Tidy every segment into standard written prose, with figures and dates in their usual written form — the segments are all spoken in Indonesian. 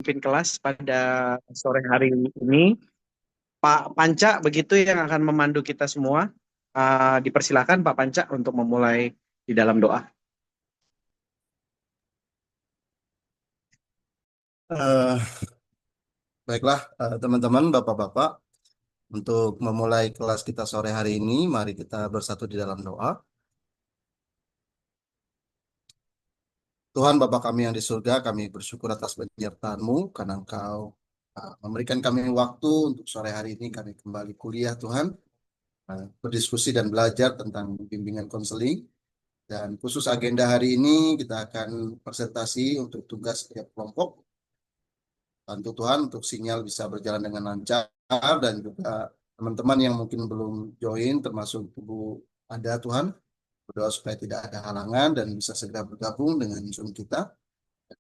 memimpin kelas pada sore hari ini. Pak Panca begitu yang akan memandu kita semua. Dipersilakan Pak Panca untuk memulai di dalam doa. Eh, Baiklah, teman-teman, bapak-bapak, untuk memulai kelas kita sore hari ini, mari kita bersatu di dalam doa. Tuhan Bapa kami yang di surga, kami bersyukur atas penyertaan-Mu karena Engkau memberikan kami waktu untuk sore hari ini kami kembali kuliah, Tuhan, berdiskusi dan belajar tentang bimbingan konseling. Dan khusus agenda hari ini kita akan presentasi untuk tugas setiap kelompok. Bantu Tuhan untuk sinyal bisa berjalan dengan lancar dan juga teman-teman yang mungkin belum join termasuk Ibu ada Tuhan berdoa supaya tidak ada halangan dan bisa segera bergabung dengan Zoom kita.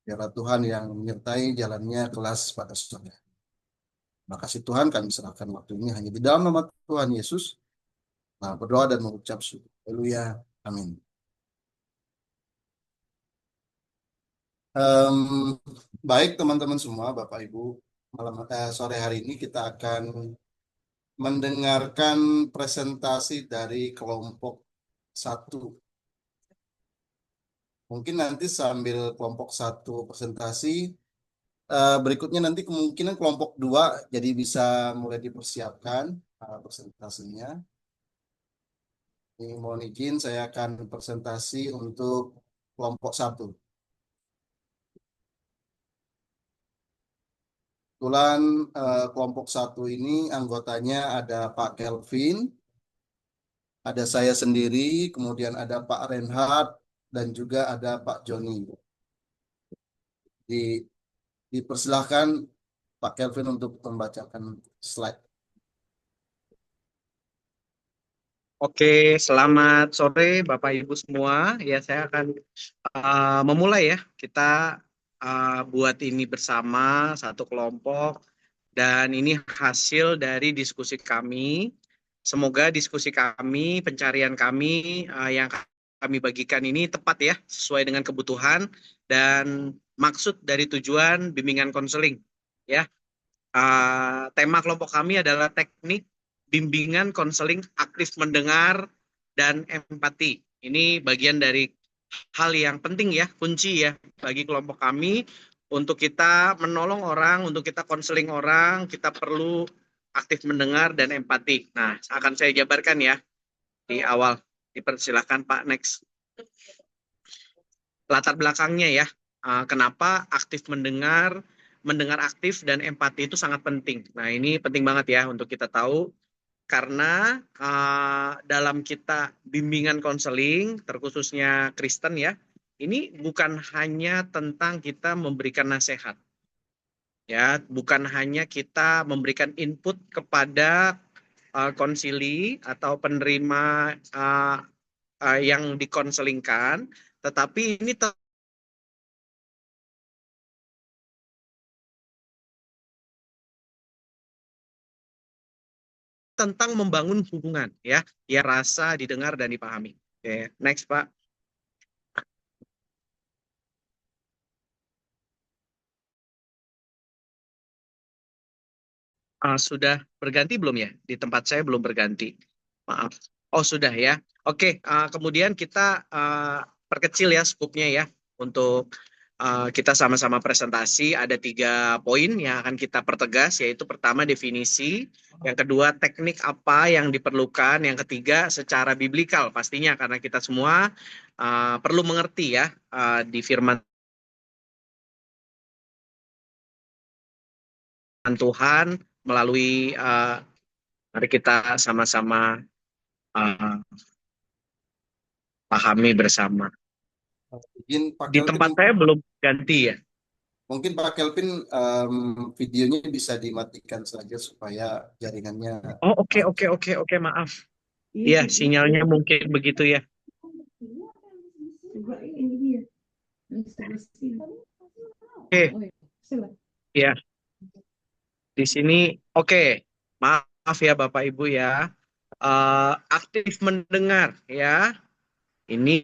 Biarlah Tuhan yang menyertai jalannya kelas pada sore. Terima kasih Tuhan, kami serahkan waktu ini hanya di dalam nama Tuhan Yesus. Nah, berdoa dan mengucap syukur. Haleluya. Amin. Em, Baik teman-teman semua, Bapak Ibu, sore hari ini kita akan mendengarkan presentasi dari kelompok satu. Mungkin nanti sambil kelompok satu presentasi, berikutnya nanti kemungkinan kelompok dua jadi bisa mulai dipersiapkan presentasinya. Ini mohon izin saya akan presentasi untuk kelompok satu. Kebetulan kelompok satu ini anggotanya ada Pak Kelvin, ada saya sendiri, kemudian ada Pak Reinhard, dan juga ada Pak Joni. Dipersilahkan Pak Kelvin untuk membacakan slide. Oke, selamat sore Bapak Ibu semua. Ya, saya akan memulai ya. Kita buat ini bersama satu kelompok dan ini hasil dari diskusi kami. Semoga diskusi kami, pencarian kami yang kami bagikan ini tepat ya, sesuai dengan kebutuhan dan maksud dari tujuan bimbingan konseling. Ya, tema kelompok kami adalah teknik bimbingan konseling aktif mendengar dan empati. Ini bagian dari hal yang penting ya, kunci ya bagi kelompok kami untuk kita menolong orang, untuk kita konseling orang, kita perlu aktif mendengar dan empati. Nah, akan saya jabarkan ya di awal. Dipersilakan Pak, next. Latar belakangnya ya, kenapa aktif mendengar, mendengar aktif dan empati itu sangat penting. Nah, ini penting banget ya untuk kita tahu karena dalam kita bimbingan konseling, terkhususnya Kristen ya, ini bukan hanya tentang kita memberikan nasihat, ya, bukan hanya kita memberikan input kepada konsili atau penerima yang dikonselingkan, tetapi ini tentang membangun hubungan ya, ya rasa didengar dan dipahami. Oke, next Pak. Sudah berganti belum ya? Di tempat saya belum berganti. Maaf. Oh sudah ya. Oke, kemudian kita perkecil ya skupnya ya untuk kita sama-sama presentasi. Ada 3 poin yang akan kita pertegas, yaitu pertama definisi, yang kedua teknik apa yang diperlukan, yang ketiga secara biblikal pastinya karena kita semua perlu mengerti ya di firman Tuhan melalui mari kita sama-sama uh, pahami bersama. Izin Pak Di Kelvin, tempat saya belum ganti ya. mungkin Pak Kelvin videonya bisa dimatikan saja supaya jaringannya Oh oke oke lancar. oke oke maaf. Iya sinyalnya mungkin begitu ya. Oke ya di sini oke. Maaf ya Bapak Ibu ya. Aktif mendengar ya. Ini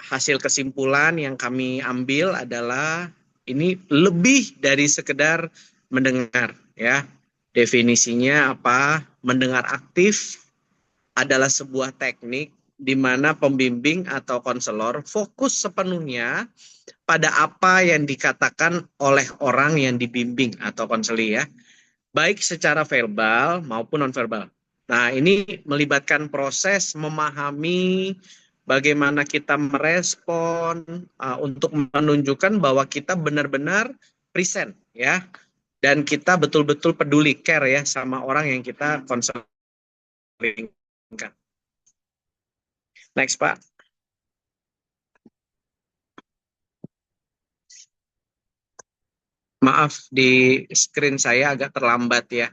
hasil kesimpulan yang kami ambil adalah Ini lebih dari sekedar mendengar ya. Definisinya apa? Mendengar aktif adalah sebuah teknik di mana pembimbing atau konselor fokus sepenuhnya pada apa yang dikatakan oleh orang yang dibimbing atau konseli ya, baik secara verbal maupun nonverbal. Nah, ini melibatkan proses memahami bagaimana kita merespon untuk menunjukkan bahwa kita benar-benar present ya, dan kita betul-betul peduli care ya sama orang yang kita konselingkan. Next, Pak. Maaf, di screen saya agak terlambat ya.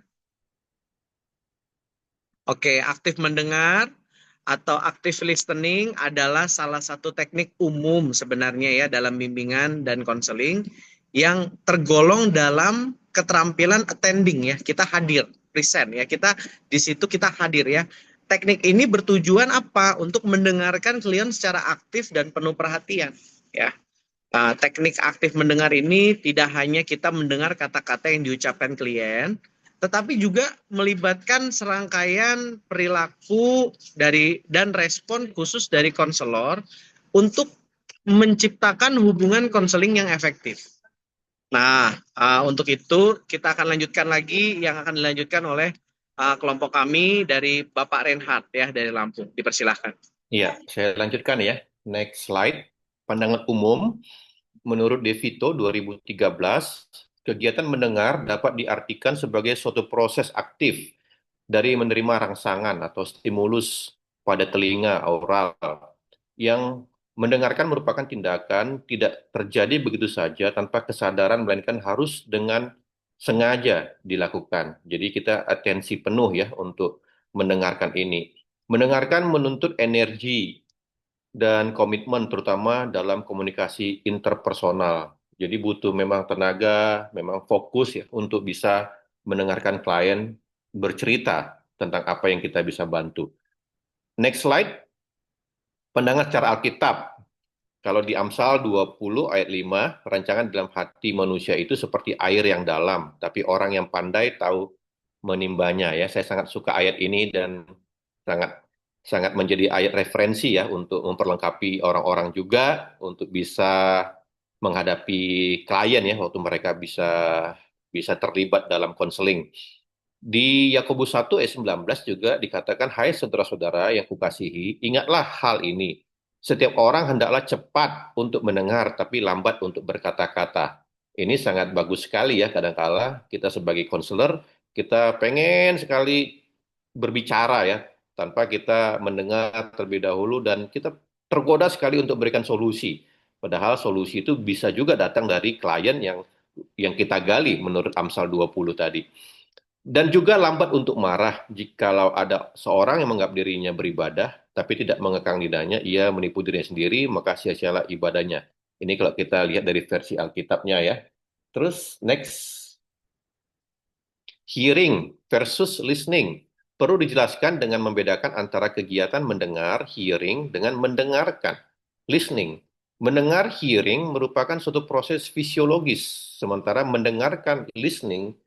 Oke, aktif mendengar atau active listening adalah salah satu teknik umum sebenarnya ya dalam bimbingan dan konseling yang tergolong dalam keterampilan attending ya. Kita hadir, present ya. Kita di situ kita hadir ya. Teknik ini bertujuan apa? Untuk mendengarkan klien secara aktif dan penuh perhatian ya. Teknik aktif mendengar ini tidak hanya kita mendengar kata-kata yang diucapkan klien, tetapi juga melibatkan serangkaian perilaku dari dan respon khusus dari konselor untuk menciptakan hubungan konseling yang efektif. Nah, untuk itu kita akan lanjutkan lagi yang akan dilanjutkan oleh kelompok kami dari Bapak Reinhard ya dari Lampung. Dipersilahkan. Iya, saya lanjutkan ya. Next slide. Pandangan umum, menurut De Vito 2013, kegiatan mendengar dapat diartikan sebagai suatu proses aktif dari menerima rangsangan atau stimulus pada telinga oral yang mendengarkan merupakan tindakan tidak terjadi begitu saja tanpa kesadaran, melainkan harus dengan sengaja dilakukan. Jadi kita atensi penuh ya untuk mendengarkan ini. Mendengarkan menuntut energi dan komitmen terutama dalam komunikasi interpersonal. Jadi butuh memang tenaga, memang fokus ya untuk bisa mendengarkan klien bercerita tentang apa yang kita bisa bantu. Next slide, pandangan secara Alkitab. Kalau di Amsal 20 ayat 5, rancangan dalam hati manusia itu seperti air yang dalam, tapi orang yang pandai tahu menimbanya ya. Saya sangat suka ayat ini dan sangat sangat menjadi ayat referensi ya untuk memperlengkapi orang-orang juga untuk bisa menghadapi klien ya waktu mereka bisa bisa terlibat dalam konseling. Di Yakobus 1 ayat 19 juga dikatakan, hai saudara-saudara yang kukasihi, ingatlah hal ini. Setiap orang hendaklah cepat untuk mendengar, tapi lambat untuk berkata-kata. Ini sangat bagus sekali ya, kadang-kala kita sebagai konselor, kita pengen sekali berbicara ya, tanpa kita mendengar terlebih dahulu, dan kita tergoda sekali untuk berikan solusi. Padahal solusi itu bisa juga datang dari klien yang kita gali menurut Amsal 20 tadi. Dan juga lambat untuk marah jikalau ada seorang yang menganggap dirinya beribadah, tapi tidak mengekang lidahnya, ia menipu dirinya sendiri, maka sia-sialah ibadahnya. Ini kalau kita lihat dari versi Alkitabnya ya. Terus next, hearing versus listening. Perlu dijelaskan dengan membedakan antara kegiatan mendengar, hearing, dengan mendengarkan, listening. Mendengar, hearing merupakan suatu proses fisiologis, sementara mendengarkan, listening,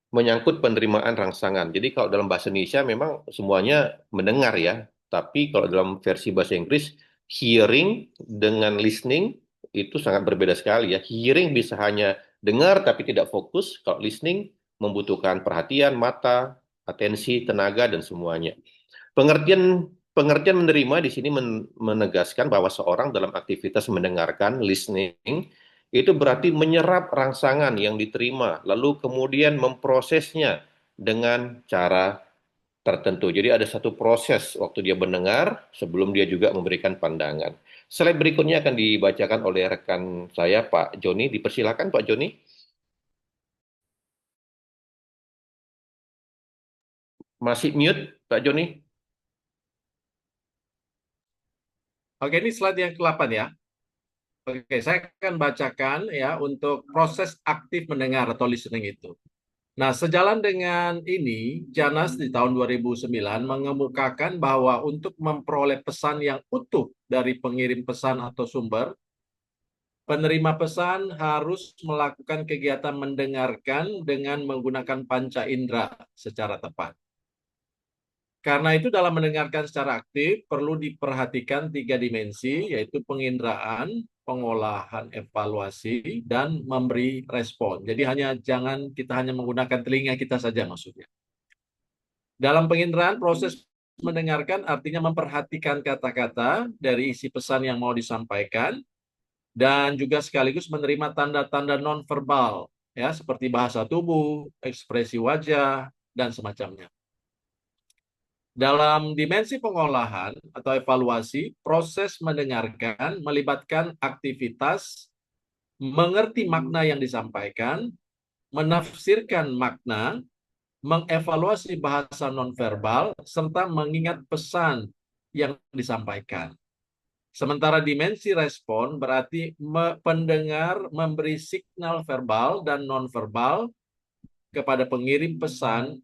menyangkut penerimaan rangsangan. Jadi kalau dalam bahasa Indonesia memang semuanya mendengar ya, tapi kalau dalam versi bahasa Inggris, hearing dengan listening itu sangat berbeda sekali ya. Hearing bisa hanya dengar tapi tidak fokus, kalau listening membutuhkan perhatian, mata, atensi, tenaga, dan semuanya. Pengertian pengertian menerima di sini menegaskan bahwa seorang dalam aktivitas mendengarkan, listening, itu berarti menyerap rangsangan yang diterima, lalu kemudian memprosesnya dengan cara tertentu. Jadi ada satu proses waktu dia mendengar sebelum dia juga memberikan pandangan. Slide berikutnya akan dibacakan oleh rekan saya, Pak Joni. Dipersilakan, Pak Joni. Masih mute, Pak Joni? Oke, ini slide yang ke-8 ya. Oke, saya akan bacakan ya untuk proses aktif mendengar atau listening itu. Nah, sejalan dengan ini, Janas di tahun 2009 mengemukakan bahwa untuk memperoleh pesan yang utuh dari pengirim pesan atau sumber, Penerima pesan harus melakukan kegiatan mendengarkan dengan menggunakan panca indera secara tepat. Karena itu dalam mendengarkan secara aktif perlu diperhatikan 3 dimensi, yaitu penginderaan, pengolahan, evaluasi, dan memberi respon. Jadi kita hanya menggunakan telinga kita saja maksudnya. Dalam penginderaan, proses mendengarkan artinya memperhatikan kata-kata dari isi pesan yang mau disampaikan, dan juga sekaligus menerima tanda-tanda nonverbal, ya, seperti bahasa tubuh, ekspresi wajah, dan semacamnya. Dalam dimensi pengolahan atau evaluasi, proses mendengarkan melibatkan aktivitas mengerti makna yang disampaikan, menafsirkan makna, mengevaluasi bahasa nonverbal, serta mengingat pesan yang disampaikan. Sementara dimensi respon berarti pendengar memberi signal verbal dan nonverbal kepada pengirim pesan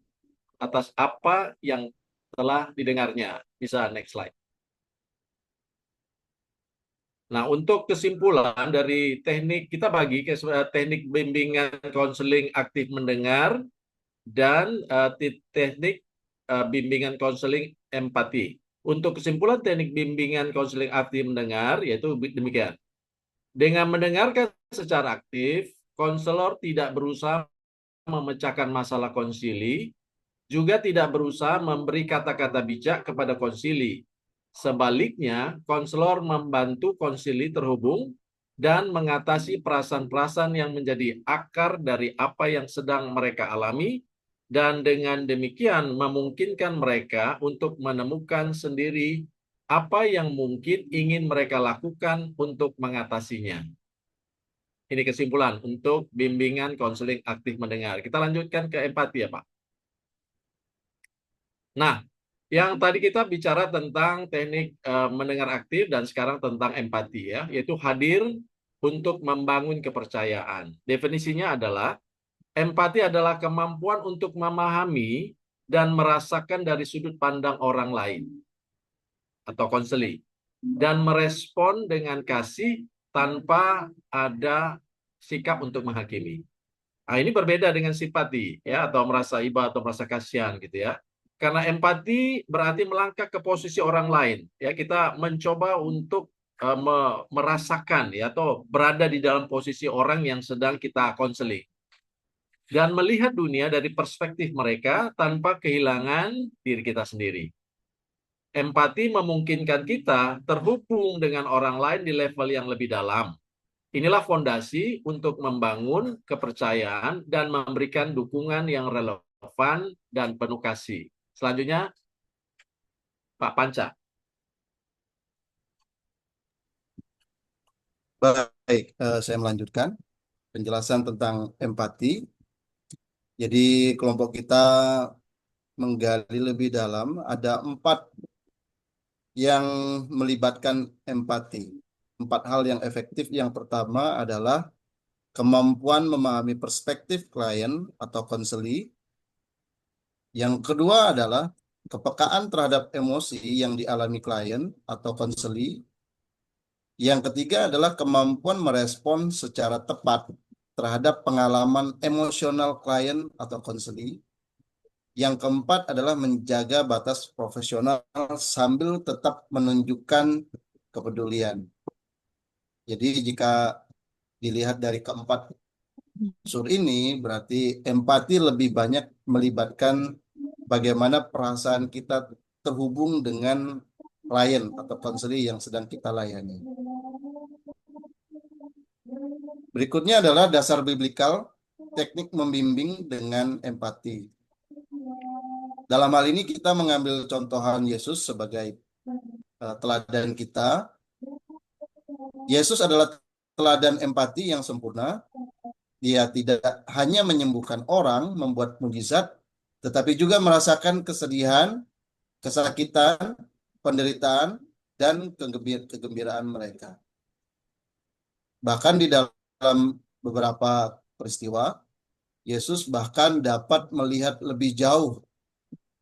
atas apa yang telah didengarnya. Bisa next slide. Nah, untuk kesimpulan dari teknik, kita bagi ke teknik bimbingan konseling aktif mendengar dan teknik bimbingan konseling empati. Untuk kesimpulan teknik bimbingan konseling aktif mendengar, yaitu demikian. Dengan mendengarkan secara aktif, konselor tidak berusaha memecahkan masalah konsili, juga tidak berusaha memberi kata-kata bijak kepada konsili. Sebaliknya, konselor membantu konsili terhubung dan mengatasi perasaan-perasaan yang menjadi akar dari apa yang sedang mereka alami, dan dengan demikian memungkinkan mereka untuk menemukan sendiri apa yang mungkin ingin mereka lakukan untuk mengatasinya. Ini kesimpulan untuk bimbingan konseling aktif mendengar. Kita lanjutkan ke empati ya, Pak. Nah, yang tadi kita bicara tentang teknik mendengar aktif dan sekarang tentang empati ya, yaitu hadir untuk membangun kepercayaan. Definisinya adalah empati adalah kemampuan untuk memahami dan merasakan dari sudut pandang orang lain atau konseli dan merespon dengan kasih tanpa ada sikap untuk menghakimi. Nah, ini berbeda dengan simpati ya, atau merasa iba atau merasa kasihan gitu ya. Karena empati berarti melangkah ke posisi orang lain ya, kita mencoba untuk merasakan ya, atau berada di dalam posisi orang yang sedang kita konseling dan melihat dunia dari perspektif mereka tanpa kehilangan diri kita sendiri. Empati memungkinkan kita terhubung dengan orang lain di level yang lebih dalam. Inilah fondasi untuk membangun kepercayaan dan memberikan dukungan yang relevan dan penuh kasih. Selanjutnya, Pak Panca. Baik, saya melanjutkan penjelasan tentang empati. Jadi kelompok kita menggali lebih dalam, ada 4 yang melibatkan empati. 4 hal yang efektif. Yang pertama adalah kemampuan memahami perspektif klien atau konseli. Yang kedua adalah kepekaan terhadap emosi yang dialami klien atau konseli. Yang ketiga adalah kemampuan merespon secara tepat terhadap pengalaman emosional klien atau konseli. Yang keempat adalah menjaga batas profesional sambil tetap menunjukkan kepedulian. Jadi jika dilihat dari keempat unsur ini, berarti empati lebih banyak melibatkan bagaimana perasaan kita terhubung dengan klien atau konseli yang sedang kita layani. Berikutnya adalah dasar biblikal teknik membimbing dengan empati. Dalam hal ini kita mengambil contohan Yesus sebagai teladan kita. Yesus adalah teladan empati yang sempurna. Dia tidak hanya menyembuhkan orang, membuat mukjizat, tetapi juga merasakan kesedihan, kesakitan, penderitaan, dan kegembiraan mereka. Bahkan di dalam beberapa peristiwa, Yesus bahkan dapat melihat lebih jauh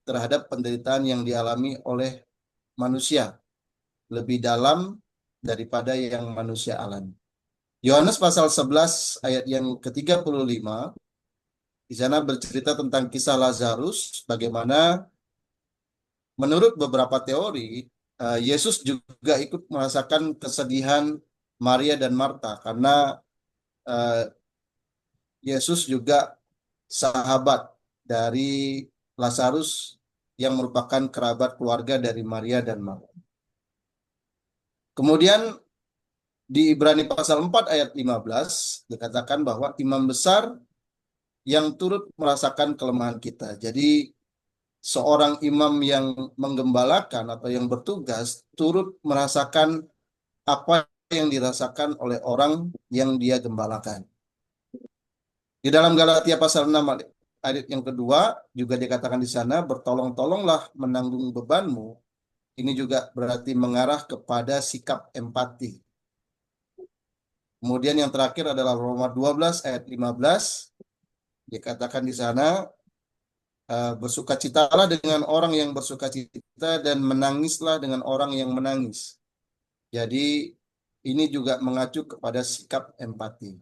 terhadap penderitaan yang dialami oleh manusia, lebih dalam daripada yang manusia alami. Yohanes pasal 11 ayat yang ke-35, di sana bercerita tentang kisah Lazarus, bagaimana menurut beberapa teori, Yesus juga ikut merasakan kesedihan Maria dan Marta, karena eh, Yesus juga sahabat dari Lazarus yang merupakan kerabat keluarga dari Maria dan Marta. Kemudian di Ibrani pasal 4 ayat 15 dikatakan bahwa imam besar yang turut merasakan kelemahan kita. Jadi seorang imam yang menggembalakan atau yang bertugas turut merasakan apa yang dirasakan oleh orang yang dia gembalakan. Di dalam Galatia pasal 6 ayat yang kedua juga dikatakan di sana, bertolong-tolonglah menanggung bebanmu. Ini juga berarti mengarah kepada sikap empati. Kemudian yang terakhir adalah Roma 12 ayat 15. Dikatakan di sana, bersukacitalah dengan orang yang bersukacita dan menangislah dengan orang yang menangis. Jadi ini juga mengacu kepada sikap empati.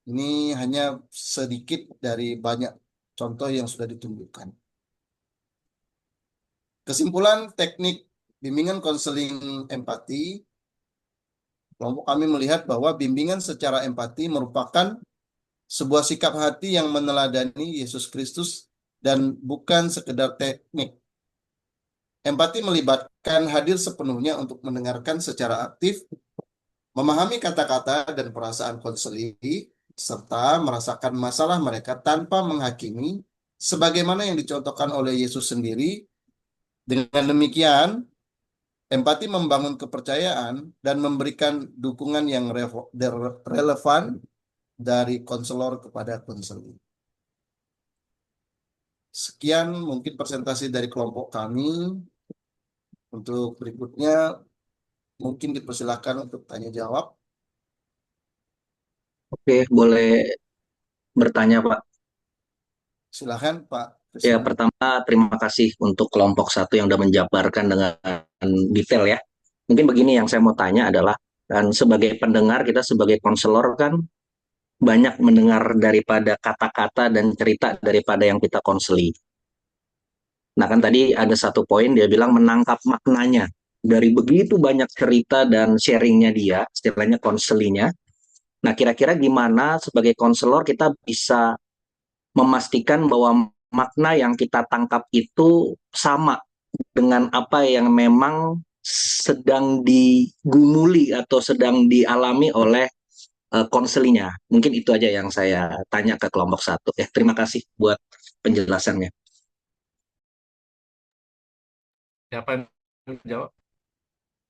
Ini hanya sedikit dari banyak contoh yang sudah ditunjukkan. Kesimpulan teknik bimbingan konseling empati, kelompok kami melihat bahwa bimbingan secara empati merupakan sebuah sikap hati yang meneladani Yesus Kristus dan bukan sekedar teknik. Empati melibatkan hadir sepenuhnya untuk mendengarkan secara aktif, memahami kata-kata dan perasaan konseli, serta merasakan masalah mereka tanpa menghakimi, sebagaimana yang dicontohkan oleh Yesus sendiri. Dengan demikian, empati membangun kepercayaan dan memberikan dukungan yang relevan dari konselor kepada konseling. Sekian mungkin presentasi dari kelompok kami. Untuk berikutnya, mungkin dipersilakan untuk tanya jawab. Oke, boleh bertanya, Pak. Silakan Pak Ya, Krisna. pertama terima kasih untuk kelompok satu yang sudah menjabarkan dengan detail ya. Mungkin begini yang saya mau tanya adalah, kan sebagai pendengar, kita sebagai konselor kan banyak mendengar daripada kata-kata dan cerita daripada yang kita konseli. Nah kan tadi ada satu poin dia bilang menangkap maknanya. Dari begitu banyak cerita dan sharingnya dia, istilahnya konselinya. Nah kira-kira gimana sebagai konselor kita bisa memastikan bahwa makna yang kita tangkap itu sama dengan apa yang memang sedang digumuli atau sedang dialami oleh konselinya. Mungkin itu aja yang saya tanya ke kelompok satu. Terima kasih buat penjelasannya. Siapa yang menjawab?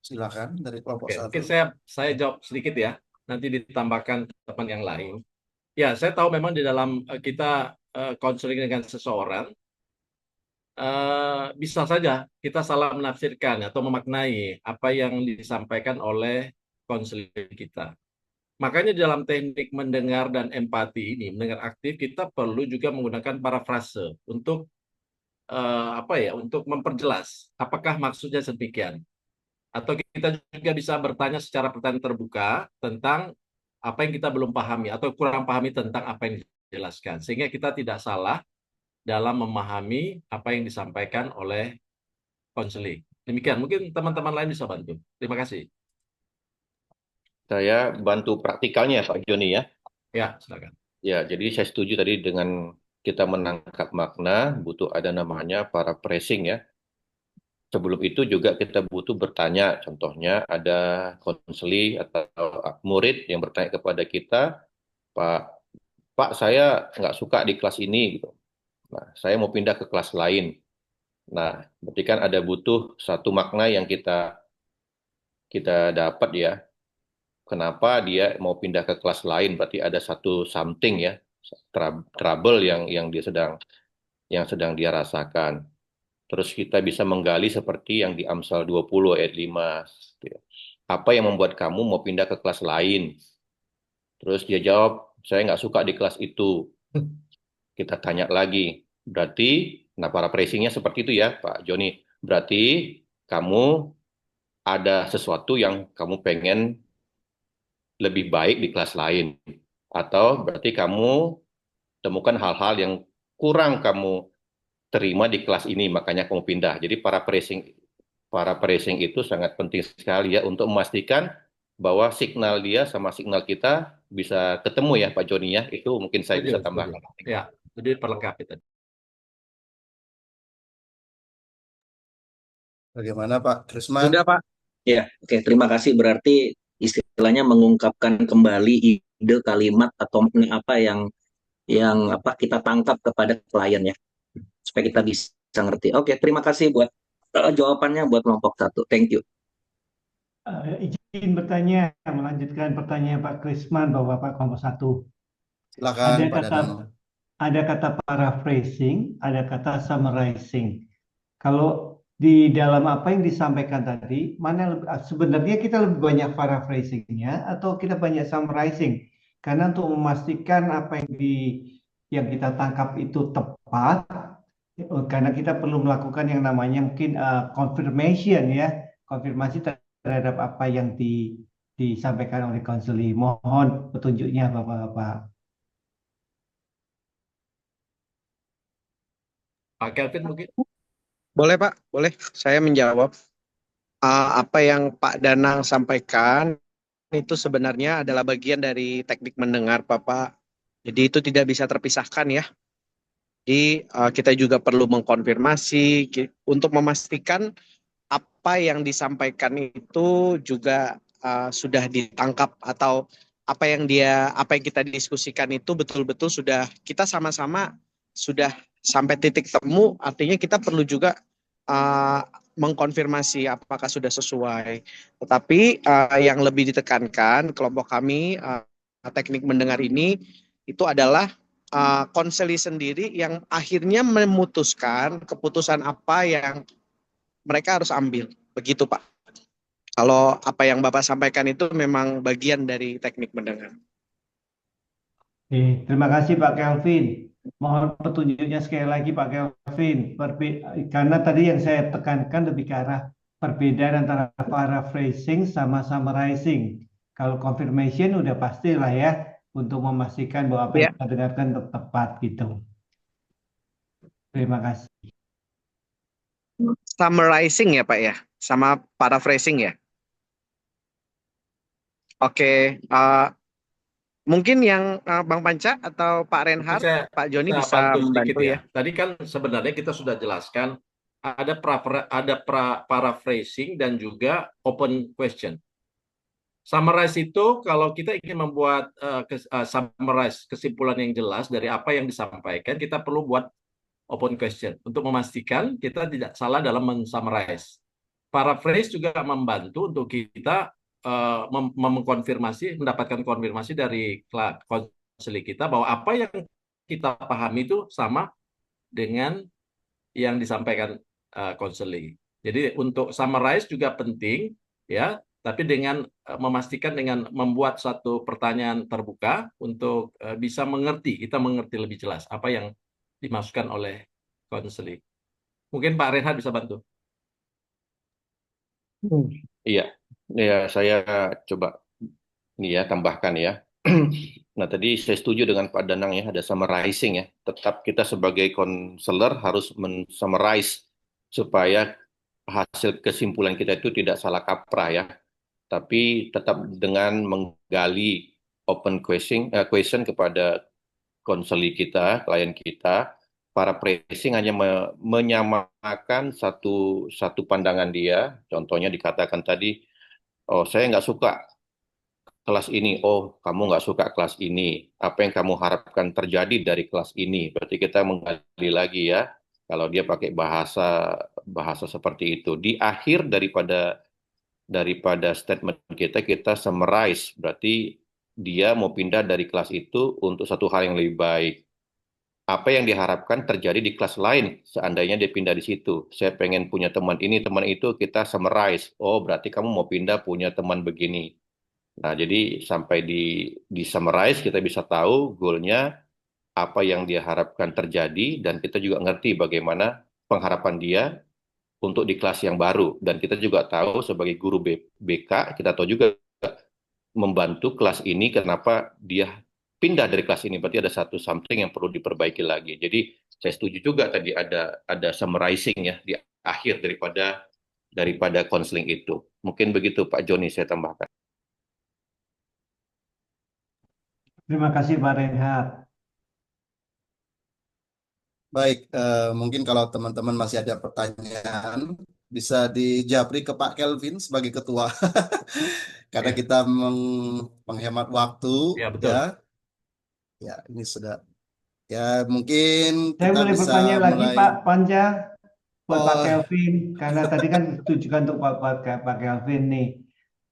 Silakan dari kelompok Oke, satu. mungkin saya jawab sedikit ya. Nanti ditambahkan teman yang lain. Ya, saya tahu memang di dalam kita konseling dengan seseorang, bisa saja kita salah menafsirkan atau memaknai apa yang disampaikan oleh konseling kita. Makanya dalam teknik mendengar dan empati ini, mendengar aktif, kita perlu juga menggunakan parafrase untuk untuk memperjelas apakah maksudnya sedemikian. Atau kita juga bisa bertanya secara pertanyaan terbuka tentang apa yang kita belum pahami atau kurang pahami tentang apa yang dijelaskan. Sehingga kita tidak salah dalam memahami apa yang disampaikan oleh konseling. Demikian, mungkin teman-teman lain bisa bantu. Terima kasih. Saya bantu praktikalnya Pak Joni ya. Ya, silakan. Ya, jadi saya setuju tadi dengan kita menangkap makna, butuh ada namanya paraphrasing ya. Sebelum itu juga kita butuh bertanya, contohnya ada konseli atau murid yang bertanya kepada kita, Pak, Pak saya nggak suka di kelas ini gitu. Nah, saya mau pindah ke kelas lain. Nah, berarti kan ada butuh satu makna yang kita kita dapat ya. Kenapa dia mau pindah ke kelas lain? Berarti ada satu something ya, trouble yang dia sedang dia rasakan. Terus kita bisa menggali seperti yang di Amsal 20 ayat 5. Apa yang membuat kamu mau pindah ke kelas lain? Terus dia jawab, saya nggak suka di kelas itu. Kita tanya lagi, berarti, nah para pressingnya seperti itu ya Pak Joni. Berarti kamu ada sesuatu yang kamu pengen lebih baik di kelas lain. Atau berarti kamu temukan hal-hal yang kurang kamu terima di kelas ini, makanya kamu pindah. Jadi para pricing itu sangat penting sekali ya untuk memastikan bahwa signal dia sama signal kita bisa ketemu ya Pak Joni ya. Itu mungkin saya Setuju, bisa setuju. tambahkan. Ya, jadi perlengkapi tadi. Bagaimana Pak Krisman? Sudah, Pak. Ya, oke. Terima kasih. Berarti istilahnya mengungkapkan kembali ide, kalimat atau makna apa yang apa kita tangkap kepada klien ya, supaya kita bisa ngerti. Oke, terima kasih buat jawabannya buat kelompok satu. Thank you. Izin bertanya, melanjutkan pertanyaan Pak Krisman bahwa Pak kelompok satu. Silakan Ada Pak kata Danang. ada kata paraphrasing, ada kata summarizing. Kalau di dalam apa yang disampaikan tadi, sebenarnya kita lebih banyak paraphrasingnya atau kita banyak summarizing? Karena untuk memastikan apa yang kita tangkap itu tepat, karena kita perlu melakukan yang namanya mungkin confirmation ya, konfirmasi terhadap apa yang disampaikan oleh konseli. Mohon petunjuknya Bapak-Bapak. Pak Kelvin mungkin? Boleh, Pak. Boleh. Saya menjawab. Apa yang Pak Danang sampaikan itu sebenarnya adalah bagian dari teknik mendengar, Bapak. Jadi itu tidak bisa terpisahkan ya. Jadi kita juga perlu mengkonfirmasi untuk memastikan apa yang disampaikan itu juga sudah ditangkap atau apa yang kita diskusikan itu betul-betul sudah kita sama-sama sudah sampai titik temu. Artinya kita perlu juga uh, mengkonfirmasi apakah sudah sesuai. Tetapi yang lebih ditekankan kelompok kami teknik mendengar ini itu adalah konseli sendiri yang akhirnya memutuskan keputusan apa yang mereka harus ambil. Begitu, Pak. Kalau apa yang Bapak sampaikan itu memang bagian dari teknik mendengar. Oke, terima kasih Pak Kelvin. Mohon petunjuknya sekali lagi Pak Kelvin. Karena tadi yang saya tekankan lebih ke arah perbedaan antara paraphrasing sama summarizing. Kalau confirmation udah pastilah ya untuk memastikan bahwa apa yang Ya, kita dengarkan tepat gitu. Terima kasih. summarizing ya, Pak ya, sama paraphrasing ya. Oke, mungkin yang Bang Panca atau Pak Mungkin Reinhardt, saya Pak Joni bisa bantu sedikit membantu ya. ya. Tadi kan sebenarnya kita sudah jelaskan ada paraphrasing dan juga open question. Summarize itu kalau kita ingin membuat summarize kesimpulan yang jelas dari apa yang disampaikan, kita perlu buat open question untuk memastikan kita tidak salah dalam men-summarize. Paraphrase juga membantu untuk kita mendapatkan konfirmasi dari konseling kita bahwa apa yang kita pahami itu sama dengan yang disampaikan konseling. Jadi untuk summarize juga penting ya, tapi dengan memastikan dengan membuat satu pertanyaan terbuka untuk bisa kita mengerti lebih jelas apa yang dimaksudkan oleh konseling. Mungkin Pak Reinhardt bisa bantu. Iya, ya saya coba ini ya tambahkan ya. Nah tadi saya setuju dengan Pak Danang ya, ada summarizing ya. Tetap kita sebagai konselor harus men-summarize supaya hasil kesimpulan kita itu tidak salah kaprah ya. Tapi tetap dengan menggali open question kepada konseli kita, klien kita, para pricing hanya menyamakan satu pandangan dia. Contohnya dikatakan tadi, oh saya nggak suka kelas ini, oh kamu nggak suka kelas ini, apa yang kamu harapkan terjadi dari kelas ini? Berarti kita menggali lagi ya, kalau dia pakai bahasa bahasa seperti itu. Di akhir daripada statement kita summarize, berarti dia mau pindah dari kelas itu untuk satu hal yang lebih baik. Apa yang diharapkan terjadi di kelas lain seandainya dia pindah di situ. Saya pengen punya teman ini, teman itu, kita summarize. Oh, berarti kamu mau pindah punya teman begini. Nah, jadi sampai di summarize kita bisa tahu goalnya apa yang dia harapkan terjadi dan kita juga ngerti bagaimana pengharapan dia untuk di kelas yang baru. Dan kita juga tahu sebagai guru BK, kita tahu juga membantu kelas ini, kenapa dia pindah dari kelas ini, berarti ada something yang perlu diperbaiki lagi. Jadi saya setuju juga tadi ada summarizing ya di akhir daripada konseling itu. Mungkin begitu Pak Joni, saya tambahkan. Terima kasih Pak Reinhard. Baik, mungkin kalau teman-teman masih ada pertanyaan, bisa dijabri ke Pak Kelvin sebagai ketua. Karena Ya, kita menghemat waktu, ya betul. ya ini sudah. Ya mungkin Saya kita boleh bisa bertanya lagi mulai. Pak Panja buat Pak Oh, Kelvin, karena tadi kan ditujukan untuk Pak Kelvin nih.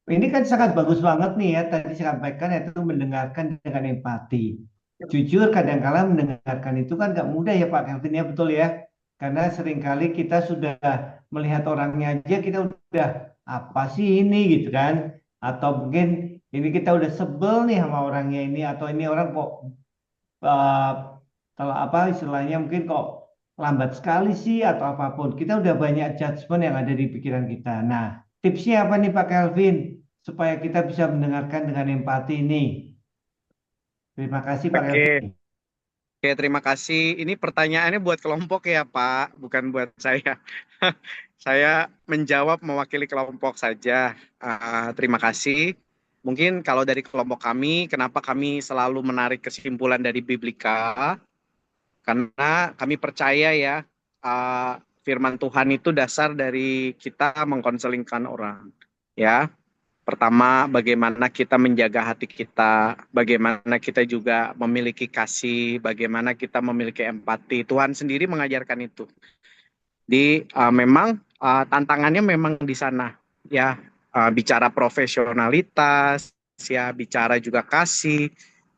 Ini kan sangat bagus banget nih ya, tadi saya sampaikan itu mendengarkan dengan empati. Jujur kadang-kala mendengarkan itu kan nggak mudah ya Pak Kelvin ya, betul ya? Karena seringkali kita sudah melihat orangnya aja kita udah apa sih ini gitu kan? Atau mungkin ini kita udah sebel nih sama orangnya ini, atau ini orang kok eh, kalau apa istilahnya mungkin kok lambat sekali sih atau apapun. Kita udah banyak judgement yang ada di pikiran kita. Nah, tipsnya apa nih Pak Kelvin supaya kita bisa mendengarkan dengan empati ini? Terima kasih Pak Oke, Kelvin. oke, terima kasih. Ini pertanyaannya buat kelompok ya, Pak, bukan buat saya. Saya menjawab mewakili kelompok saja. Terima kasih. Mungkin kalau dari kelompok kami, kenapa kami selalu menarik kesimpulan dari Biblika? Karena kami percaya ya, uh, firman Tuhan itu dasar dari kita mengkonselingkan orang. Ya, pertama, bagaimana kita menjaga hati kita, bagaimana kita juga memiliki kasih, bagaimana kita memiliki empati. Tuhan sendiri mengajarkan itu. Memang tantangannya memang di sana, ya. Bicara profesionalitas, ya, bicara juga kasih,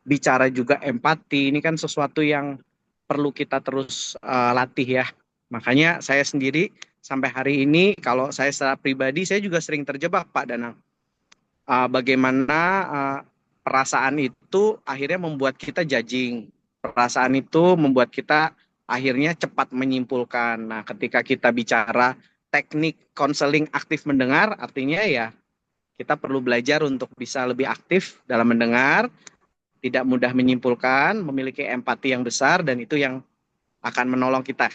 bicara juga empati. Ini kan sesuatu yang perlu kita terus latih ya. Makanya saya sendiri sampai hari ini, kalau saya secara pribadi, saya juga sering terjebak Pak Danang. Bagaimana perasaan itu akhirnya membuat kita judging. Perasaan itu membuat kita akhirnya cepat menyimpulkan. Nah, ketika kita bicara teknik konseling aktif mendengar, artinya ya kita perlu belajar untuk bisa lebih aktif dalam mendengar, tidak mudah menyimpulkan, memiliki empati yang besar, dan itu yang akan menolong kita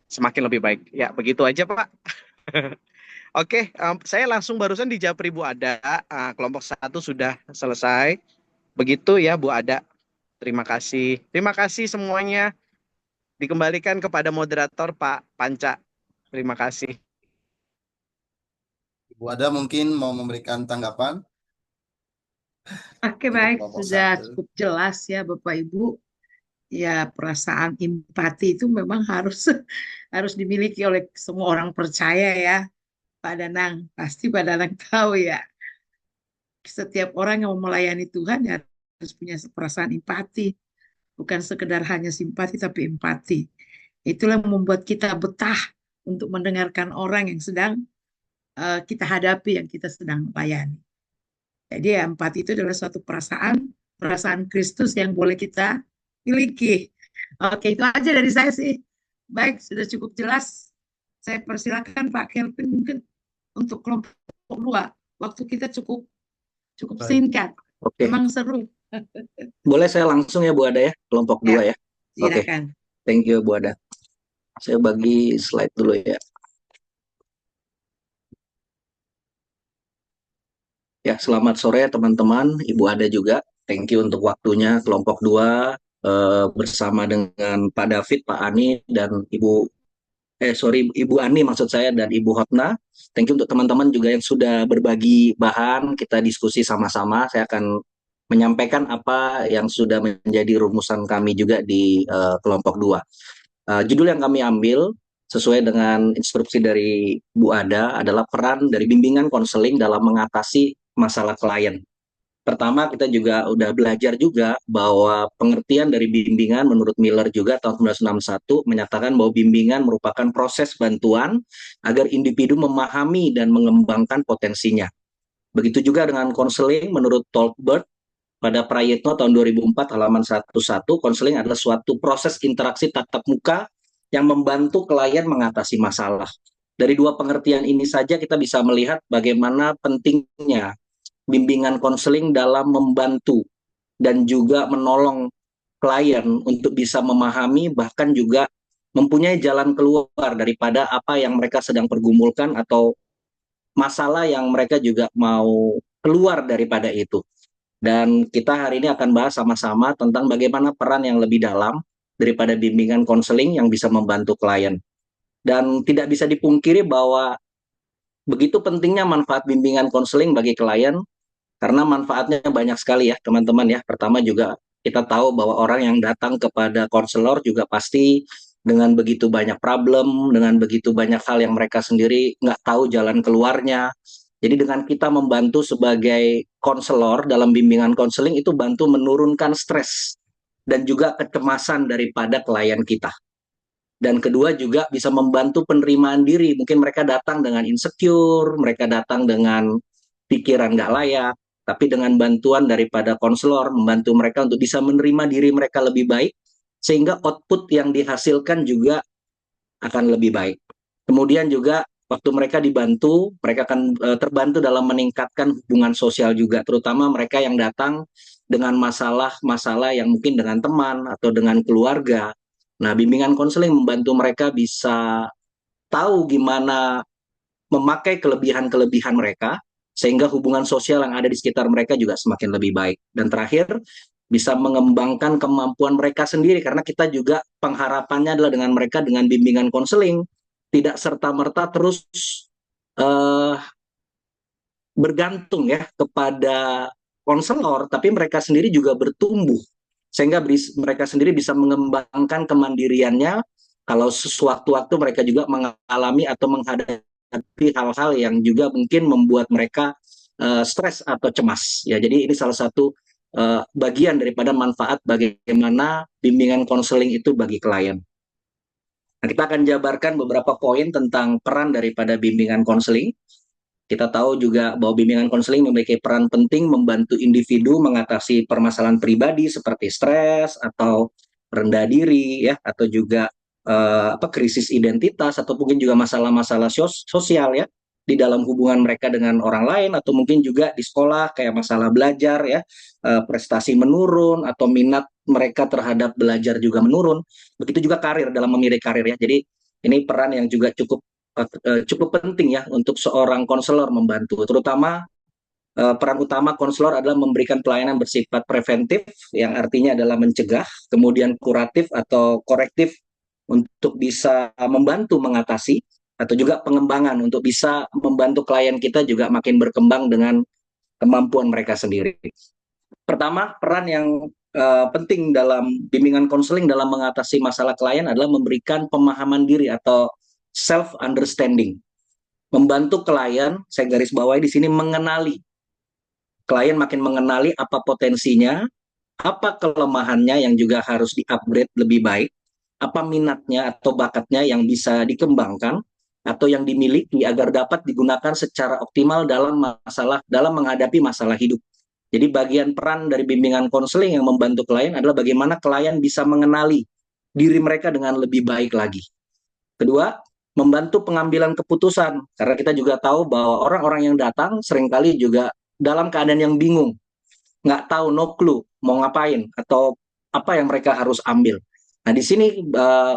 semakin lebih baik. Ya, begitu aja Pak. Oke, saya langsung barusan dijawab Bu Ada. Kelompok 1 sudah selesai. Begitu ya Bu Ada. Terima kasih. Terima kasih semuanya. Dikembalikan kepada moderator Pak Panca. Terima kasih. Ibu Ada mungkin mau memberikan tanggapan Oke, untuk baik, kelompok sudah 1. cukup jelas ya Bapak Ibu. Ya, perasaan empati itu memang harus harus dimiliki oleh semua orang percaya ya, Pak Danang. Pasti Pak Danang tahu ya. Setiap orang yang mau melayani Tuhan ya harus punya perasaan empati, bukan sekedar hanya simpati tapi empati. Itulah yang membuat kita betah untuk mendengarkan orang yang sedang kita hadapi, yang kita sedang layani. Jadi ya, empati itu adalah suatu perasaan Kristus yang boleh kita miliki. Oke, itu aja dari saya sih. Baik, sudah cukup jelas. Saya persilakan Pak Kelvin mungkin untuk kelompok 2. Waktu kita cukup Baik. singkat. Oke, Memang seru. boleh saya langsung ya Bu Ada ya, kelompok 2 ya. Oke, Silakan. thank you Bu Ada. Saya bagi slide dulu ya. Ya, selamat sore teman-teman, Ibu Ada juga. Thank you untuk waktunya kelompok 2 bersama dengan Pak David, Pak Ani, dan Ibu Ani maksud saya, dan Ibu Hotna. Thank you untuk teman-teman juga yang sudah berbagi bahan, kita diskusi sama-sama. Saya akan menyampaikan apa yang sudah menjadi rumusan kami juga di kelompok 2. Judul yang kami ambil sesuai dengan instruksi dari Bu Ada adalah peran dari bimbingan konseling dalam mengatasi masalah klien. Pertama, kita juga udah belajar juga bahwa pengertian dari bimbingan menurut Miller juga tahun 1961 menyatakan bahwa bimbingan merupakan proses bantuan agar individu memahami dan mengembangkan potensinya. Begitu juga dengan konseling menurut Tolbert pada Prayitno tahun 2004 halaman 11, konseling adalah suatu proses interaksi tatap muka yang membantu klien mengatasi masalah. Dari dua pengertian ini saja kita bisa melihat bagaimana pentingnya bimbingan konseling dalam membantu dan juga menolong klien untuk bisa memahami bahkan juga mempunyai jalan keluar daripada apa yang mereka sedang pergumulkan atau masalah yang mereka juga mau keluar daripada itu. Dan kita hari ini akan bahas sama-sama tentang bagaimana peran yang lebih dalam daripada bimbingan konseling yang bisa membantu klien. Dan tidak bisa dipungkiri bahwa begitu pentingnya manfaat bimbingan konseling bagi klien, karena manfaatnya banyak sekali ya teman-teman ya. Pertama juga kita tahu bahwa orang yang datang kepada konselor juga pasti dengan begitu banyak problem, dengan begitu banyak hal yang mereka sendiri nggak tahu jalan keluarnya. Jadi dengan kita membantu sebagai konselor dalam bimbingan konseling itu bantu menurunkan stres dan juga kecemasan daripada klien kita. Dan kedua juga bisa membantu penerimaan diri. Mungkin mereka datang dengan insecure, mereka datang dengan pikiran nggak layak, tapi dengan bantuan daripada konselor, membantu mereka untuk bisa menerima diri mereka lebih baik, sehingga output yang dihasilkan juga akan lebih baik. Kemudian juga waktu mereka dibantu, mereka akan terbantu dalam meningkatkan hubungan sosial juga, terutama mereka yang datang dengan masalah-masalah yang mungkin dengan teman atau dengan keluarga. Nah, bimbingan konseling membantu mereka bisa tahu gimana memakai kelebihan-kelebihan mereka, sehingga hubungan sosial yang ada di sekitar mereka juga semakin lebih baik. Dan terakhir, bisa mengembangkan kemampuan mereka sendiri, karena kita juga pengharapannya adalah dengan mereka dengan bimbingan konseling, tidak serta-merta terus uh, bergantung ya kepada konselor, tapi mereka sendiri juga bertumbuh sehingga mereka sendiri bisa mengembangkan kemandiriannya kalau sewaktu-waktu mereka juga mengalami atau menghadapi hal-hal yang juga mungkin membuat mereka stres atau cemas. Ya, jadi ini salah satu bagian daripada manfaat bagaimana bimbingan konseling itu bagi klien. Nah, kita akan jabarkan beberapa poin tentang peran daripada bimbingan konseling. Kita tahu juga bahwa bimbingan konseling memiliki peran penting membantu individu mengatasi permasalahan pribadi seperti stres atau rendah diri ya, atau juga krisis identitas atau mungkin juga masalah-masalah sosial ya di dalam hubungan mereka dengan orang lain, atau mungkin juga di sekolah kayak masalah belajar ya, prestasi menurun atau minat mereka terhadap belajar juga menurun. Begitu juga karir, dalam memilih karir ya. Jadi ini peran yang juga cukup penting ya untuk seorang konselor membantu, terutama peran utama konselor adalah memberikan pelayanan bersifat preventif, yang artinya adalah mencegah, kemudian kuratif atau korektif untuk bisa membantu mengatasi, atau juga pengembangan untuk bisa membantu klien kita juga makin berkembang dengan kemampuan mereka sendiri. Pertama, peran yang penting dalam bimbingan konseling dalam mengatasi masalah klien adalah memberikan pemahaman diri atau self-understanding. Membantu klien, saya garis bawahi di sini, mengenali. Klien makin mengenali apa potensinya, apa kelemahannya yang juga harus di-upgrade lebih baik, apa minatnya atau bakatnya yang bisa dikembangkan atau yang dimiliki agar dapat digunakan secara optimal dalam menghadapi masalah hidup. Jadi bagian peran dari bimbingan konseling yang membantu klien adalah bagaimana klien bisa mengenali diri mereka dengan lebih baik lagi. Kedua, membantu pengambilan keputusan, karena kita juga tahu bahwa orang-orang yang datang seringkali juga dalam keadaan yang bingung, nggak tahu, no clue mau ngapain atau apa yang mereka harus ambil. Nah, di sini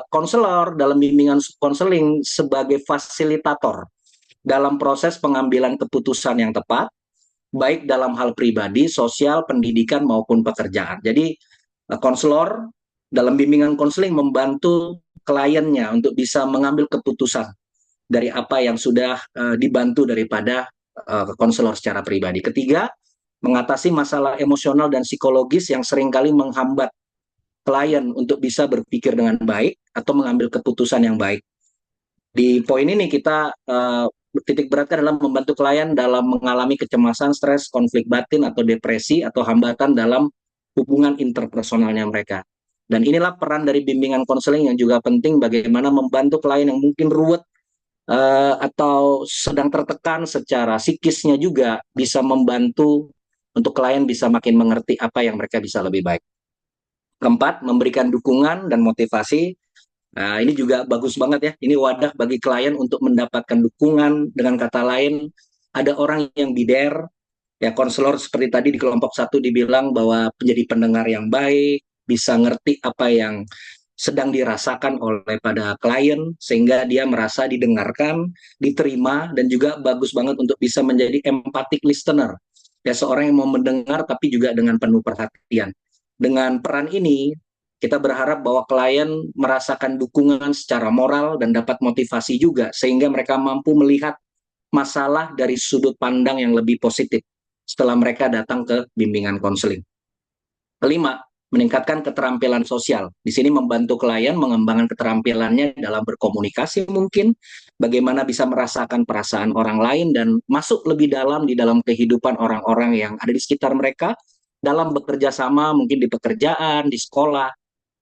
konselor dalam bimbingan konseling sebagai fasilitator dalam proses pengambilan keputusan yang tepat, baik dalam hal pribadi, sosial, pendidikan maupun pekerjaan. Jadi konselor dalam bimbingan konseling membantu kliennya untuk bisa mengambil keputusan dari apa yang sudah dibantu daripada konselor secara pribadi. Ketiga, mengatasi masalah emosional dan psikologis yang seringkali menghambat klien untuk bisa berpikir dengan baik atau mengambil keputusan yang baik. Di poin ini kita titik beratkan adalah membantu klien dalam mengalami kecemasan, stres, konflik batin atau depresi atau hambatan dalam hubungan interpersonalnya mereka. Dan inilah peran dari bimbingan konseling yang juga penting, bagaimana membantu klien yang mungkin ruwet atau sedang tertekan secara psikisnya juga bisa membantu untuk klien bisa makin mengerti apa yang mereka bisa lebih baik. Keempat, memberikan dukungan dan motivasi. Nah, ini juga bagus banget ya. Ini wadah bagi klien untuk mendapatkan dukungan. Dengan kata lain, ada orang yang be there, Ya, konselor seperti tadi di kelompok 1 dibilang bahwa menjadi pendengar yang baik, bisa ngerti apa yang sedang dirasakan oleh pada klien, sehingga dia merasa didengarkan, diterima, dan juga bagus banget untuk bisa menjadi empathic listener. Ya, seorang yang mau mendengar tapi juga dengan penuh perhatian. Dengan peran ini, kita berharap bahwa klien merasakan dukungan secara moral dan dapat motivasi juga, sehingga mereka mampu melihat masalah dari sudut pandang yang lebih positif setelah mereka datang ke bimbingan konseling. Kelima, meningkatkan keterampilan sosial. Di sini membantu klien mengembangkan keterampilannya dalam berkomunikasi mungkin, bagaimana bisa merasakan perasaan orang lain dan masuk lebih dalam di dalam kehidupan orang-orang yang ada di sekitar mereka, dalam bekerja sama mungkin di pekerjaan, di sekolah,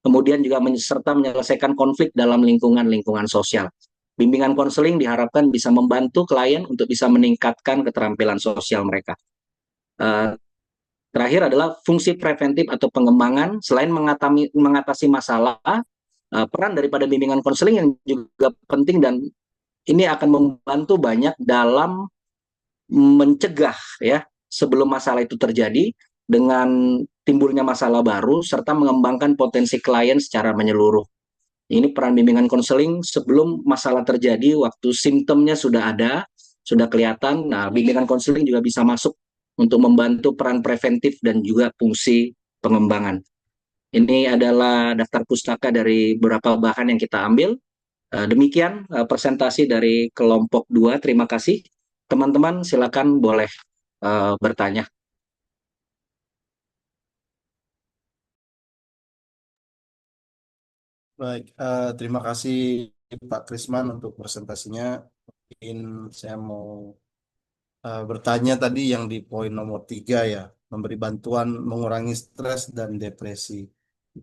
kemudian juga serta menyelesaikan konflik dalam lingkungan-lingkungan sosial. Bimbingan konseling diharapkan bisa membantu klien untuk bisa meningkatkan keterampilan sosial mereka. Terakhir adalah fungsi preventif atau pengembangan. Selain mengatasi masalah, peran daripada bimbingan konseling yang juga penting dan ini akan membantu banyak dalam mencegah ya sebelum masalah itu terjadi dengan timbulnya masalah baru serta mengembangkan potensi klien secara menyeluruh. Ini peran bimbingan konseling sebelum masalah terjadi, waktu simptomnya sudah ada, sudah kelihatan. Nah, bimbingan konseling juga bisa masuk untuk membantu peran preventif dan juga fungsi pengembangan. Ini adalah daftar pustaka dari beberapa bahan yang kita ambil. Demikian presentasi dari kelompok 2. Terima kasih. Teman-teman silakan boleh bertanya. Baik, terima kasih Pak Krisman untuk presentasinya. Mungkin saya mau bertanya tadi yang di poin nomor 3 ya, memberi bantuan mengurangi stres dan depresi.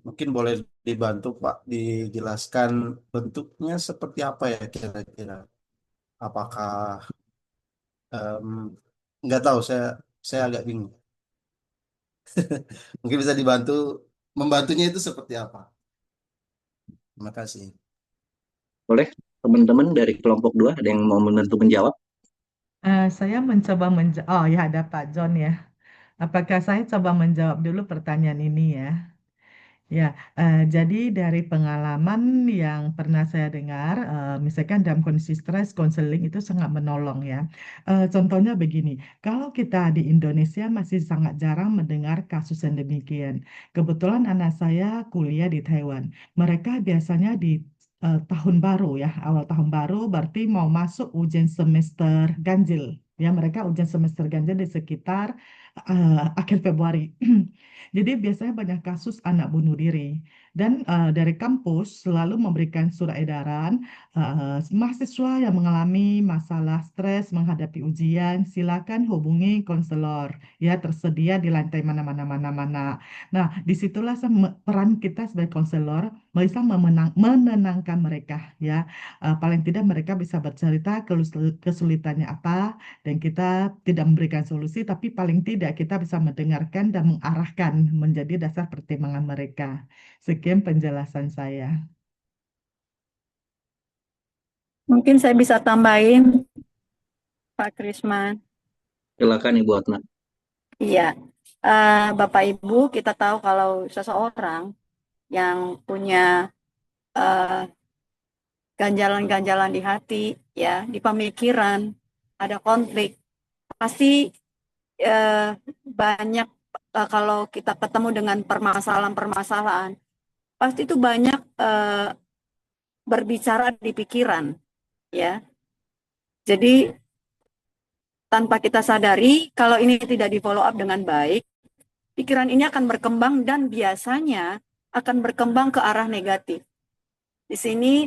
Mungkin boleh dibantu Pak, dijelaskan bentuknya seperti apa ya kira-kira? Apakah em, nggak tahu, saya agak bingung. Mungkin bisa dibantu, membantunya itu seperti apa? Terima kasih. Boleh, teman-teman dari kelompok 2 ada yang mau membantu menjawab? Saya mencoba oh ya, ada Pak John ya. Apakah saya coba menjawab dulu pertanyaan ini ya? Ya, jadi dari pengalaman yang pernah saya dengar, misalkan dalam kondisi stres, konseling itu sangat menolong ya. Contohnya begini, kalau kita di Indonesia masih sangat jarang mendengar kasus yang demikian. Kebetulan anak saya kuliah di Taiwan. Mereka biasanya di tahun baru ya, awal tahun baru berarti mau masuk ujian semester ganjil. Ya, mereka ujian semester ganjil di sekitar akhir Februari. Jadi biasanya banyak kasus anak bunuh diri dan dari kampus selalu memberikan surat edaran mahasiswa yang mengalami masalah stres menghadapi ujian silakan hubungi konselor ya tersedia di lantai mana. Nah, disitulah peran kita sebagai konselor bisa menenangkan mereka ya. Paling tidak mereka bisa bercerita kesulitannya apa dan kita tidak memberikan solusi, tapi paling tidak kita bisa mendengarkan dan mengarahkan menjadi dasar pertimbangan mereka. Sekian penjelasan saya. Mungkin saya bisa tambahin, Pak Krisman. Silakan Ibu Atma. Iya, Bapak Ibu, kita tahu kalau seseorang yang punya ganjalan-ganjalan di hati, ya, di pemikiran, ada konflik, pasti banyak kalau kita ketemu dengan permasalahan-permasalahan, pasti itu banyak berbicara di pikiran, ya. Jadi tanpa kita sadari, kalau ini tidak di follow up dengan baik, pikiran ini akan berkembang dan biasanya akan berkembang ke arah negatif. Di sini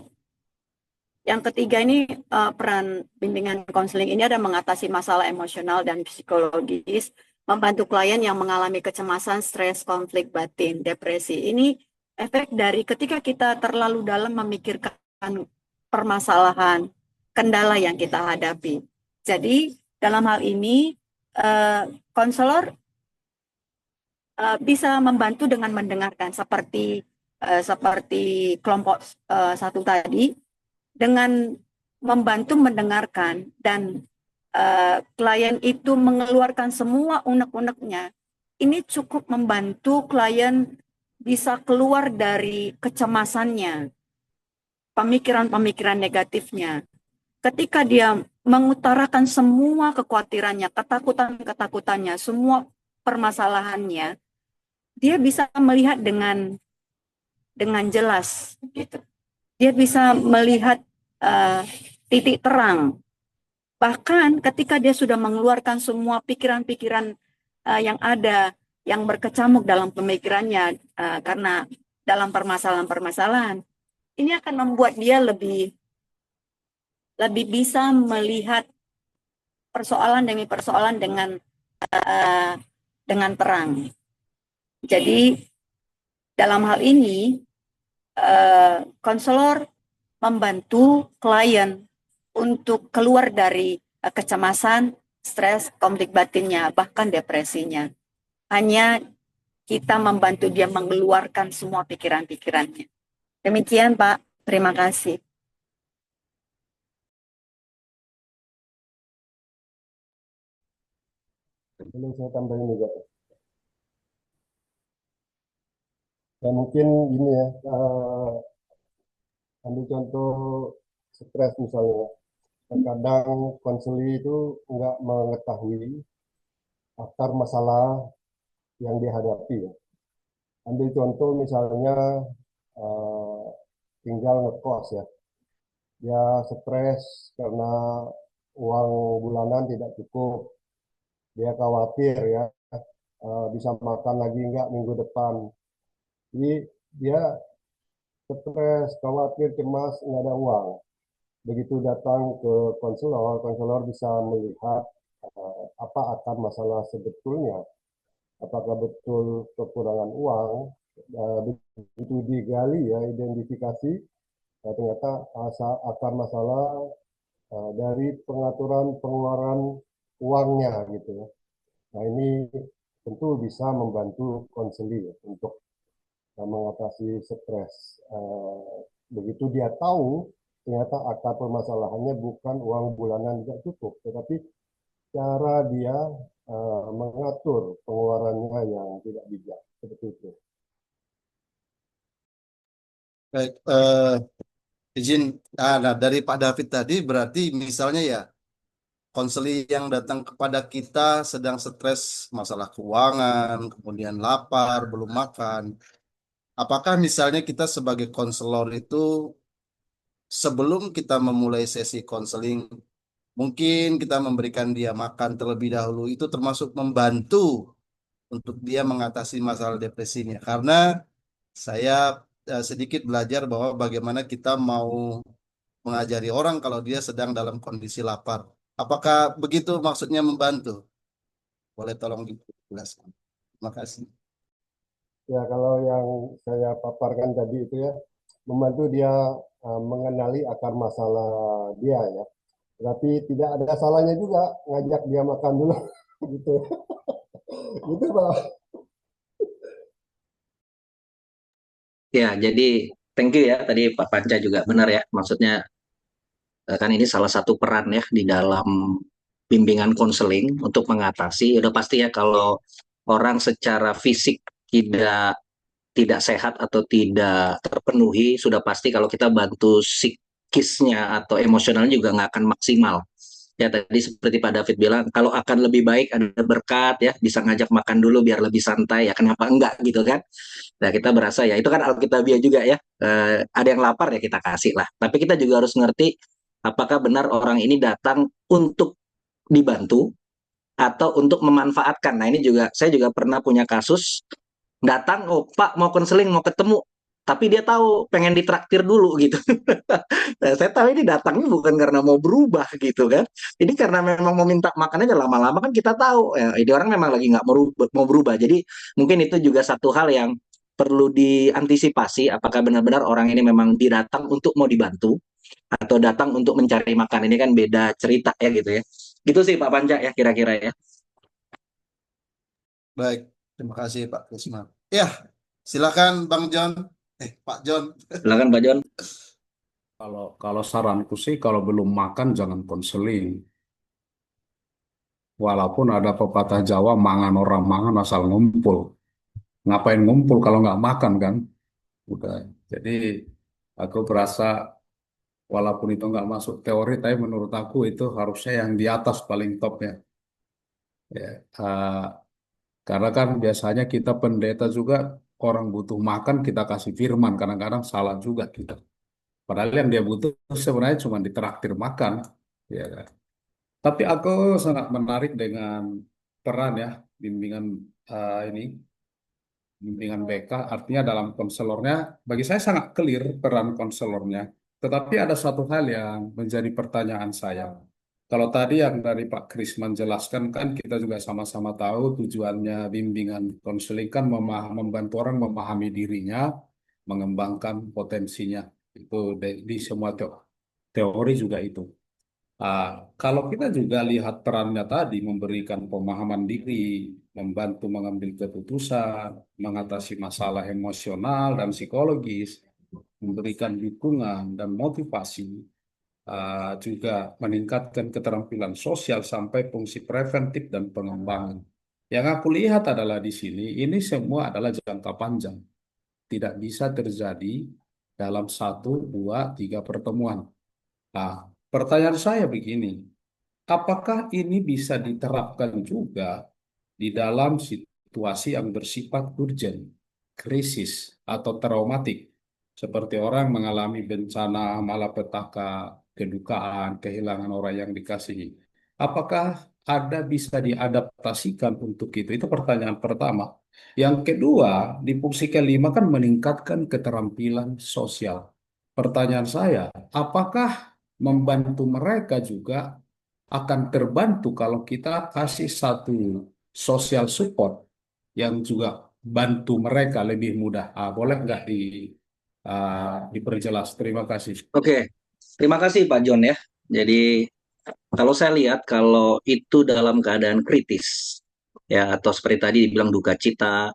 yang ketiga ini peran bimbingan konseling ini ada mengatasi masalah emosional dan psikologis, membantu klien yang mengalami kecemasan, stres, konflik batin, depresi. Ini efek dari ketika kita terlalu dalam memikirkan permasalahan, kendala yang kita hadapi. Jadi dalam hal ini konselor bisa membantu dengan mendengarkan seperti kelompok 1 tadi, dengan membantu mendengarkan dan klien itu mengeluarkan semua unek-uneknya, ini cukup membantu klien bisa keluar dari kecemasannya, pemikiran-pemikiran negatifnya. Ketika dia mengutarakan semua kekhawatirannya, ketakutan-ketakutannya, semua permasalahannya, dia bisa melihat dengan jelas, gitu. Dia bisa melihat titik terang. Bahkan ketika dia sudah mengeluarkan semua pikiran-pikiran yang ada, yang berkecamuk dalam pemikirannya karena dalam permasalahan-permasalahan, ini akan membuat dia lebih bisa melihat persoalan demi persoalan dengan terang. Jadi dalam hal ini konselor membantu klien untuk keluar dari kecemasan, stres, konflik batinnya, bahkan depresinya. Hanya kita membantu dia mengeluarkan semua pikiran-pikirannya. Demikian, Pak. Terima kasih. Boleh saya tambahin juga. Ya mungkin gini ya, ambil contoh stres misalnya. Terkadang konseli itu nggak mengetahui akar masalah yang dihadapi. Ya. Ambil contoh misalnya tinggal ngekos ya. Dia stres karena uang bulanan tidak cukup. Dia khawatir ya, bisa makan lagi nggak minggu depan. Jadi dia stres, khawatir, cemas, nggak ada uang. Begitu datang ke konselor, konselor bisa melihat apa akar masalah sebetulnya. Apakah betul kekurangan uang, begitu digali ya, identifikasi, ternyata akar masalah dari pengaturan pengeluaran uangnya gitu ya. Nah ini tentu bisa membantu konseli ya, untuk mengatasi stres. Begitu dia tahu ternyata akar permasalahannya bukan uang bulanan tidak cukup, tetapi cara dia mengatur pengeluarannya yang tidak bijak seperti itu. Baik, izin. Nah, dari Pak David tadi berarti misalnya ya konseli yang datang kepada kita sedang stres masalah keuangan, kemudian lapar, belum makan. Apakah misalnya kita sebagai konselor itu sebelum kita memulai sesi konseling, mungkin kita memberikan dia makan terlebih dahulu, itu termasuk membantu untuk dia mengatasi masalah depresinya. Karena saya sedikit belajar bahwa bagaimana kita mau mengajari orang kalau dia sedang dalam kondisi lapar. Apakah begitu maksudnya membantu? Boleh tolong dijelaskan. Terima kasih. Ya kalau yang saya paparkan tadi itu ya, membantu dia mengenali akar masalah dia ya. Tapi tidak ada salahnya juga ngajak dia makan dulu gitu. Gitu Pak. Ya, jadi thank you ya tadi Pak Panca juga benar ya. Maksudnya kan ini salah satu peran ya di dalam bimbingan konseling untuk mengatasi. Udah pasti ya kalau orang secara fisik tidak sehat atau tidak terpenuhi, sudah pasti kalau kita bantu psikisnya atau emosionalnya juga nggak akan maksimal. Ya tadi seperti Pak David bilang, kalau akan lebih baik ada berkat ya, bisa ngajak makan dulu biar lebih santai ya, kenapa enggak gitu kan? Nah kita berasa ya, itu kan alkitabiah juga ya, ada yang lapar ya kita kasih lah. Tapi kita juga harus ngerti apakah benar orang ini datang untuk dibantu atau untuk memanfaatkan. Nah ini juga, saya juga pernah punya kasus, datang, oh Pak mau konseling, mau ketemu, tapi dia tahu pengen ditraktir dulu gitu. Nah, saya tahu ini datangnya bukan karena mau berubah gitu kan. Ini karena memang mau minta makan aja, lama-lama kan kita tahu ya, ini orang memang lagi nggak mau berubah. Jadi mungkin itu juga satu hal yang perlu diantisipasi, apakah benar-benar orang ini memang didatang untuk mau dibantu atau datang untuk mencari makan. Ini kan beda cerita ya gitu ya. Gitu sih Pak Panca ya kira-kira ya. Baik, terima kasih Pak Krisma. Ya, silakan Bang John. Pak John. Silakan Pak John. Kalau saranku sih kalau belum makan jangan konseling. Walaupun ada pepatah Jawa, mangan orang mangan asal ngumpul. Ngapain ngumpul kalau nggak makan kan? Udah. Jadi aku berasa walaupun itu nggak masuk teori, tapi menurut aku itu harusnya yang di atas paling top ya. Ya, karena kan biasanya kita pendeta juga orang butuh makan kita kasih firman, kadang-kadang salah juga kita. Padahal yang dia butuh sebenarnya cuma ditraktir makan, ya kan? Tapi aku sangat menarik dengan peran ya bimbingan ini bimbingan BK, artinya dalam konselornya, bagi saya sangat clear peran konselornya. Tetapi ada satu hal yang menjadi pertanyaan saya. Kalau tadi yang dari Pak Kris menjelaskan kan kita juga sama-sama tahu tujuannya bimbingan konseling kan membantu orang memahami dirinya, mengembangkan potensinya. Itu di semua teori juga itu. Ah, kalau kita juga lihat perannya tadi memberikan pemahaman diri, membantu mengambil keputusan, mengatasi masalah emosional dan psikologis, memberikan dukungan dan motivasi, juga meningkatkan keterampilan sosial sampai fungsi preventif dan pengembangan. Yang aku lihat adalah di sini, ini semua adalah jangka panjang. Tidak bisa terjadi dalam 1, 2, 3 pertemuan. Nah, pertanyaan saya begini, apakah ini bisa diterapkan juga di dalam situasi yang bersifat urgent, krisis, atau traumatik, seperti orang mengalami bencana malapetaka, kedukaan, kehilangan orang yang dikasihi? Apakah ada bisa diadaptasikan untuk itu? Itu pertanyaan pertama. Yang kedua, di fungsi kelima kan meningkatkan keterampilan sosial. Pertanyaan saya, apakah membantu mereka juga akan terbantu kalau kita kasih satu social support yang juga bantu mereka lebih mudah. Boleh nggak diperjelas? Terima kasih. Oke, terima kasih Pak John ya. Jadi kalau saya lihat kalau itu dalam keadaan kritis ya atau seperti tadi dibilang duka cita,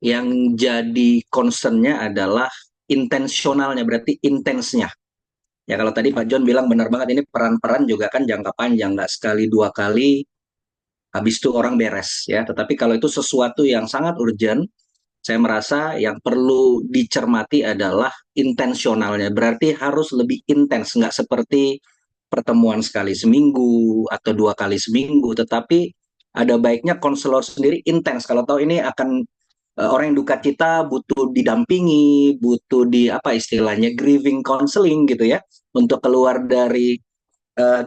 yang jadi concernnya adalah intensionalnya, berarti intensnya. Ya kalau tadi Pak John bilang benar banget, ini peran-peran juga kan jangka panjang, nggak sekali dua kali habis itu orang beres ya. Tetapi kalau itu sesuatu yang sangat urgent, saya merasa yang perlu dicermati adalah intensionalnya. Berarti harus lebih intens, nggak seperti pertemuan sekali seminggu atau 2 kali seminggu, tetapi ada baiknya konselor sendiri intens. Kalau tahu ini akan orang yang duka cita butuh didampingi, butuh di apa istilahnya grieving counseling gitu ya, untuk keluar dari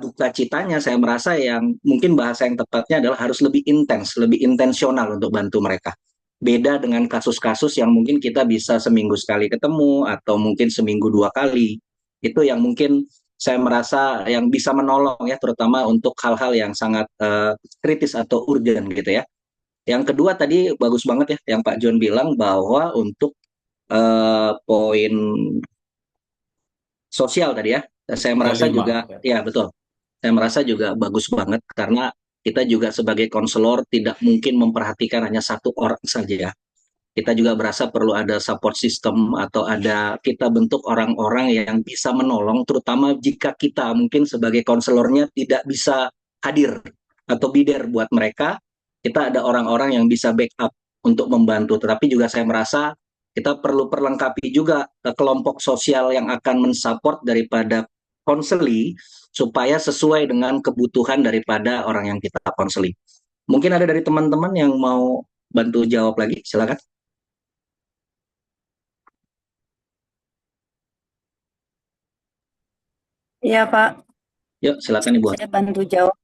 duka citanya. Saya merasa yang mungkin bahasa yang tepatnya adalah harus lebih intens, lebih intensional untuk bantu mereka. Beda dengan kasus-kasus yang mungkin kita bisa seminggu sekali ketemu atau mungkin seminggu 2 kali. Itu yang mungkin saya merasa yang bisa menolong ya, terutama untuk hal-hal yang sangat kritis atau urgent gitu ya. Yang kedua tadi bagus banget ya, yang Pak John bilang bahwa untuk poin sosial tadi ya, saya merasa Kelima. juga, ya betul, saya merasa juga bagus banget karena kita juga sebagai konselor tidak mungkin memperhatikan hanya satu orang saja ya. Kita juga berasa perlu ada support system atau ada kita bentuk orang-orang yang bisa menolong, terutama jika kita mungkin sebagai konselornya tidak bisa hadir atau be there buat mereka, kita ada orang-orang yang bisa backup untuk membantu. Tetapi juga saya merasa kita perlu perlengkapi juga kelompok sosial yang akan mensupport daripada konseli supaya sesuai dengan kebutuhan daripada orang yang kita konseli. Mungkin ada dari teman-teman yang mau bantu jawab lagi, silakan. Iya, Pak. Yuk, silakan Ibu. Saya bantu jawab.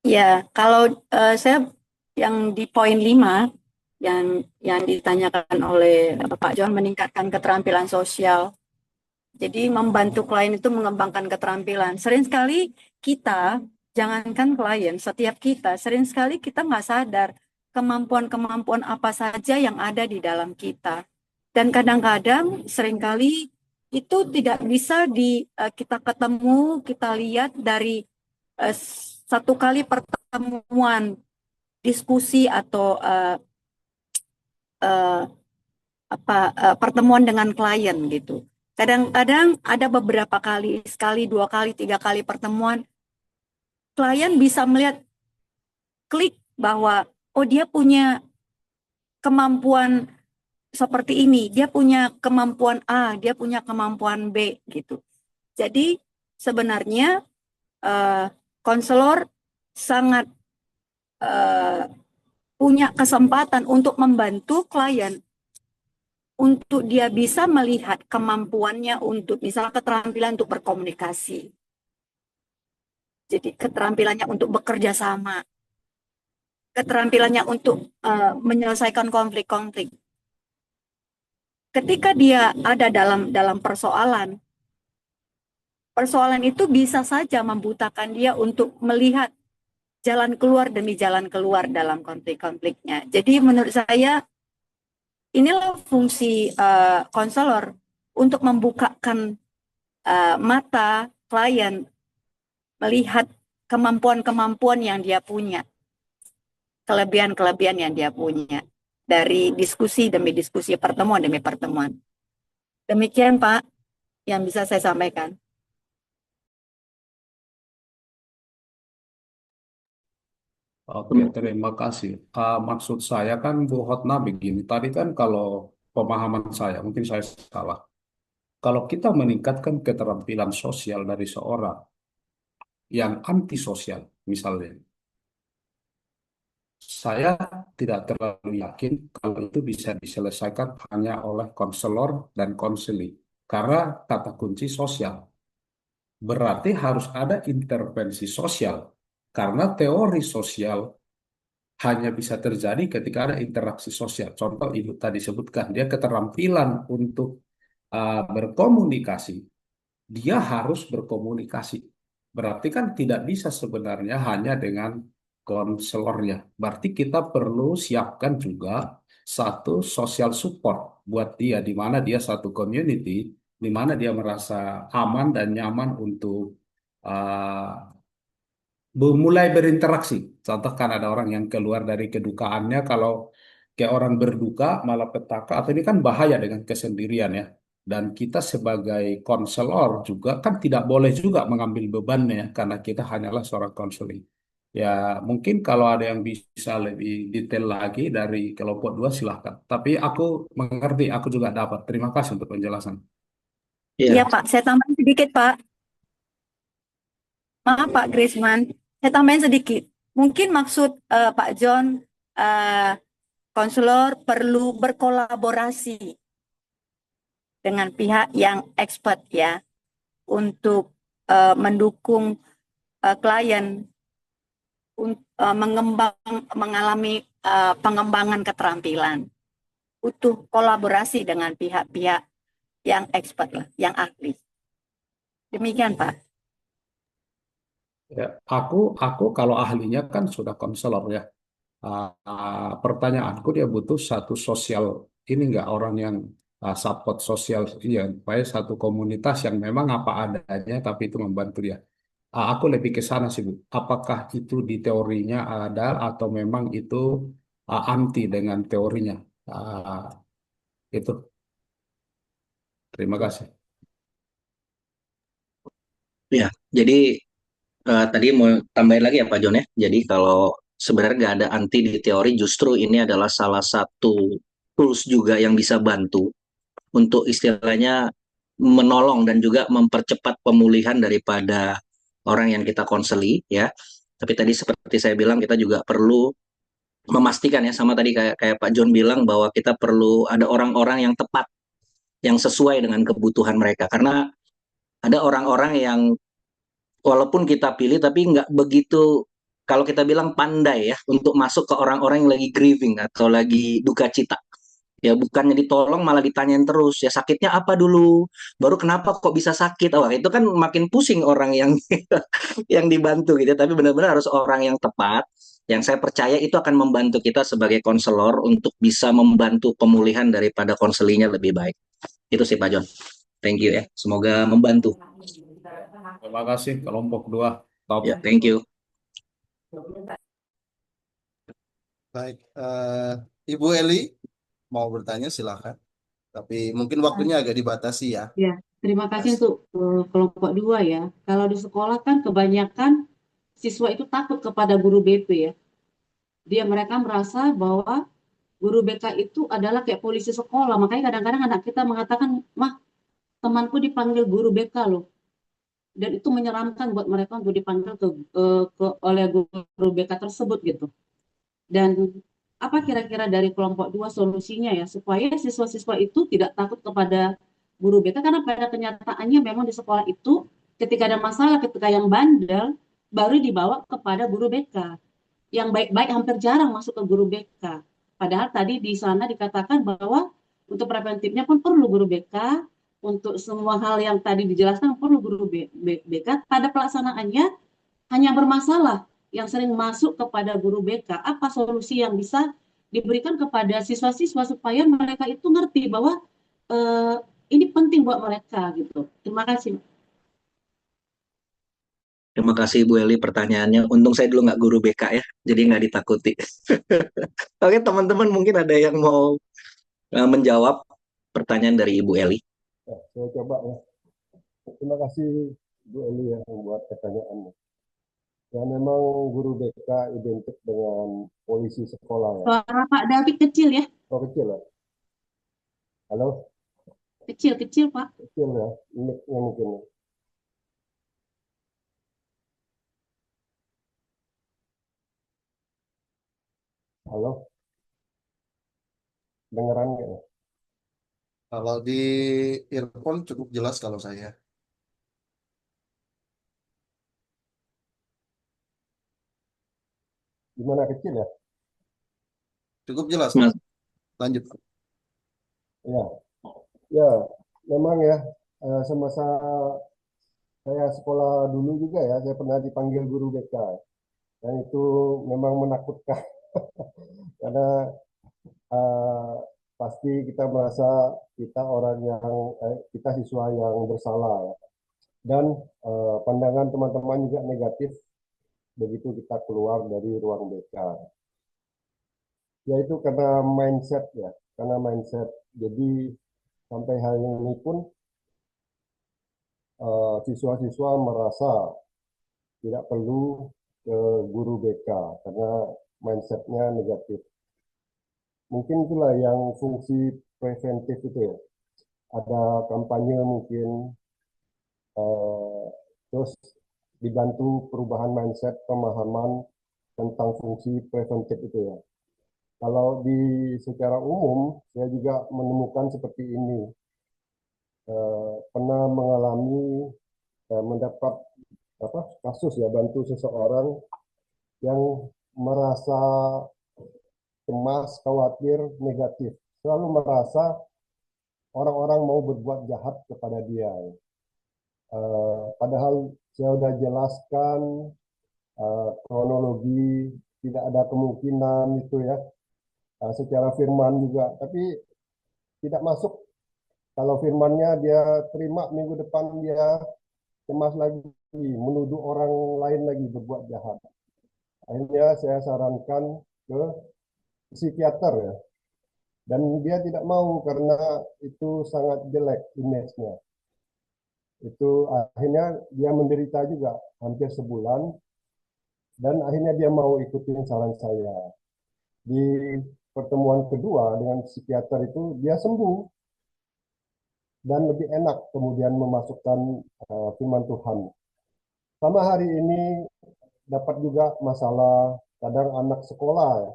Ya, kalau saya yang di poin 5 yang ditanyakan oleh Pak John, meningkatkan keterampilan sosial. Jadi membantu klien itu mengembangkan keterampilan. Sering sekali kita, jangankan klien, setiap kita, sering sekali kita nggak sadar kemampuan-kemampuan apa saja yang ada di dalam kita. Dan kadang-kadang seringkali itu tidak bisa kita ketemu, kita lihat dari satu kali pertemuan diskusi atau pertemuan dengan klien gitu. Kadang-kadang ada beberapa kali, sekali, 2 kali, 3 kali pertemuan, klien bisa melihat klik bahwa oh dia punya kemampuan seperti ini, dia punya kemampuan A, dia punya kemampuan B gitu. Jadi sebenarnya konselor sangat punya kesempatan untuk membantu klien untuk dia bisa melihat kemampuannya untuk misalnya keterampilan untuk berkomunikasi. Jadi keterampilannya untuk bekerja sama, keterampilannya untuk menyelesaikan konflik-konflik. Ketika dia ada dalam persoalan itu bisa saja membutakan dia untuk melihat jalan keluar demi jalan keluar dalam konflik-konfliknya. Jadi menurut saya inilah fungsi konselor untuk membukakan mata klien melihat kemampuan-kemampuan yang dia punya, kelebihan-kelebihan yang dia punya dari diskusi demi diskusi, pertemuan demi pertemuan. Demikian Pak yang bisa saya sampaikan. Oke, terima kasih. Maksud saya kan Bu Hotna begini, tadi kan kalau pemahaman saya, mungkin saya salah. Kalau kita meningkatkan keterampilan sosial dari seorang yang antisosial, misalnya, saya tidak terlalu yakin kalau itu bisa diselesaikan hanya oleh konselor dan konseling. Karena kata kunci sosial. Berarti harus ada intervensi sosial. Karena teori sosial hanya bisa terjadi ketika ada interaksi sosial. Contoh Ibu tadi sebutkan, dia keterampilan untuk berkomunikasi. Dia harus berkomunikasi. Berarti kan tidak bisa sebenarnya hanya dengan konselornya. Berarti kita perlu siapkan juga satu social support buat dia, di mana dia satu community, di mana dia merasa aman dan nyaman untuk uh, mulai berinteraksi. Contoh kan ada orang yang keluar dari kedukaannya, kalau kayak orang berduka malah petaka, atau ini kan bahaya dengan kesendirian ya. Dan kita sebagai konselor juga kan tidak boleh juga mengambil bebannya, karena kita hanyalah seorang konseling. Ya mungkin kalau ada yang bisa lebih detail lagi dari kelompok dua silahkan. Tapi aku mengerti, aku juga dapat. Terima kasih untuk penjelasan. Iya Pak, saya tambahin sedikit Pak. Maaf Pak Graceman, saya tambahin sedikit. Mungkin maksud Pak John, konselor perlu berkolaborasi dengan pihak yang expert ya, untuk mendukung klien mengalami pengembangan keterampilan. Butuh kolaborasi dengan pihak-pihak yang expert lah, yang ahli. Demikian Pak. Ya, aku kalau ahlinya kan sudah konselor ya. Pertanyaanku dia butuh satu sosial ini nggak, orang yang support sosial, iya, supaya satu komunitas yang memang apa adanya tapi itu membantu dia. Aku lebih ke sana sih Bu. Apakah itu di teorinya ada atau memang itu anti dengan teorinya? Itu. Terima kasih. Ya, jadi tadi mau tambahin lagi ya Pak John ya. Jadi kalau sebenarnya nggak ada anti di teori, justru ini adalah salah satu tools juga yang bisa bantu untuk istilahnya menolong dan juga mempercepat pemulihan daripada orang yang kita konseli ya. Tapi tadi seperti saya bilang, kita juga perlu memastikan ya, sama tadi kayak Pak John bilang, bahwa kita perlu ada orang-orang yang tepat, yang sesuai dengan kebutuhan mereka. Karena ada orang-orang yang walaupun kita pilih tapi nggak begitu, kalau kita bilang pandai ya, untuk masuk ke orang-orang yang lagi grieving atau lagi duka cita. Ya bukannya ditolong malah ditanyain terus, ya sakitnya apa dulu, baru kenapa kok bisa sakit. Wah itu kan makin pusing orang yang yang dibantu gitu. Tapi benar-benar harus orang yang tepat, yang saya percaya itu akan membantu kita sebagai konselor untuk bisa membantu pemulihan daripada konselinya lebih baik. Itu sih Pak John. Thank you ya, semoga membantu. Terima kasih kelompok dua. Top. Ya, thank you. Baik, Ibu Eli mau bertanya silakan. Tapi mungkin waktunya agak dibatasi ya. Ya, terima kasih untuk kelompok dua ya. Kalau di sekolah kan kebanyakan siswa itu takut kepada guru BP ya. Mereka merasa bahwa guru BK itu adalah kayak polisi sekolah. Makanya kadang-kadang anak kita mengatakan, "Mah, temanku dipanggil guru BK loh." Dan itu menyeramkan buat mereka untuk dipanggil oleh guru BK tersebut gitu. Dan apa kira-kira dari kelompok 2 solusinya ya, supaya siswa-siswa itu tidak takut kepada guru BK, karena pada kenyataannya memang di sekolah itu ketika ada masalah, ketika yang bandel baru dibawa kepada guru BK. Yang baik-baik hampir jarang masuk ke guru BK. Padahal tadi di sana dikatakan bahwa untuk preventifnya pun perlu guru BK, untuk semua hal yang tadi dijelaskan perlu guru BK. Pada pelaksanaannya hanya bermasalah yang sering masuk kepada guru BK. Apa solusi yang bisa diberikan kepada siswa-siswa supaya mereka itu ngerti bahwa ini penting buat mereka gitu. Terima kasih. Terima kasih Bu Eli pertanyaannya. Untung saya dulu nggak guru BK ya, jadi nggak ditakuti. Oke teman-teman, mungkin ada yang mau menjawab pertanyaan dari Ibu Eli. Ya, saya coba ya. Terima kasih Bu Eli ya membuat pertanyaannya. Ya memang guru BK identik dengan polisi sekolah ya. Suara Pak David kecil ya? Oh kecil ya? Halo? Kecil Pak. Kecil ya, mic-nya mungkin ya. Halo? Dengeran nggak ya? Kalau di earphone cukup jelas kalau saya. Gimana kecil ya? Cukup jelas, Mas, Pak. Lanjut. Ya, ya memang ya semasa saya sekolah dulu juga ya, saya pernah dipanggil guru BK. Dan itu memang menakutkan. Karena eh, pasti kita merasa kita orang yang, kita siswa yang bersalah ya. Dan pandangan teman-teman juga negatif begitu kita keluar dari ruang BK. Yaitu karena mindset ya, karena mindset. Jadi sampai hari ini pun siswa-siswa merasa tidak perlu ke guru BK karena mindsetnya negatif. Mungkin itulah yang fungsi preventif itu ya. Ada kampanye mungkin, terus dibantu perubahan mindset, pemahaman tentang fungsi preventif itu ya. Kalau di secara umum, saya juga menemukan seperti ini. Pernah mengalami mendapat kasus ya, bantu seseorang yang merasa cemas, khawatir, negatif. Selalu merasa orang-orang mau berbuat jahat kepada dia. Padahal saya sudah jelaskan kronologi, tidak ada kemungkinan itu ya, secara firman juga. Tapi tidak masuk. Kalau firmannya dia terima, minggu depan dia cemas lagi, menuduh orang lain lagi berbuat jahat. Akhirnya saya sarankan ke psikiater ya. Dan dia tidak mau karena itu sangat jelek image-nya. Itu akhirnya dia menderita juga hampir sebulan. Dan akhirnya dia mau ikutin saran saya. Di pertemuan kedua dengan psikiater itu dia sembuh. Dan lebih enak kemudian memasukkan firman Tuhan. Sama hari ini dapat juga masalah kadang anak sekolah,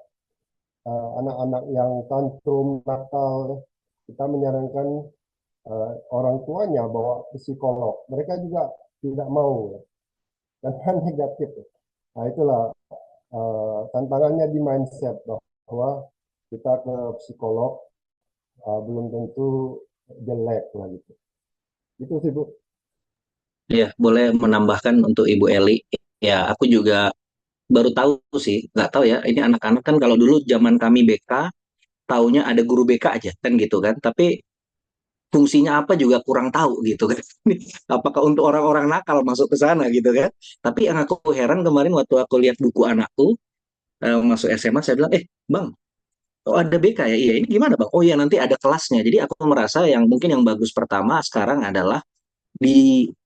anak-anak yang tantrum, nakal, kita menyarankan orang tuanya bawa ke psikolog. Mereka juga tidak mau, karena negatif. Nah itulah tantangannya di mindset bahwa kita ke psikolog belum tentu jelek lah gitu. Itu sih Bu. ya boleh menambahkan untuk Ibu Eli. Ya, aku juga baru tahu sih, nggak tahu ya. Ini anak-anak kan kalau dulu zaman kami BK, taunya ada guru BK aja kan gitu kan. Tapi fungsinya apa juga kurang tahu gitu kan. Apakah untuk orang-orang nakal masuk ke sana gitu kan. Tapi yang aku heran kemarin waktu aku lihat buku anakku masuk SMA, saya bilang, Bang, oh ada BK ya? Iya, ini gimana Bang? Oh iya, nanti ada kelasnya. Jadi aku merasa yang mungkin yang bagus pertama sekarang adalah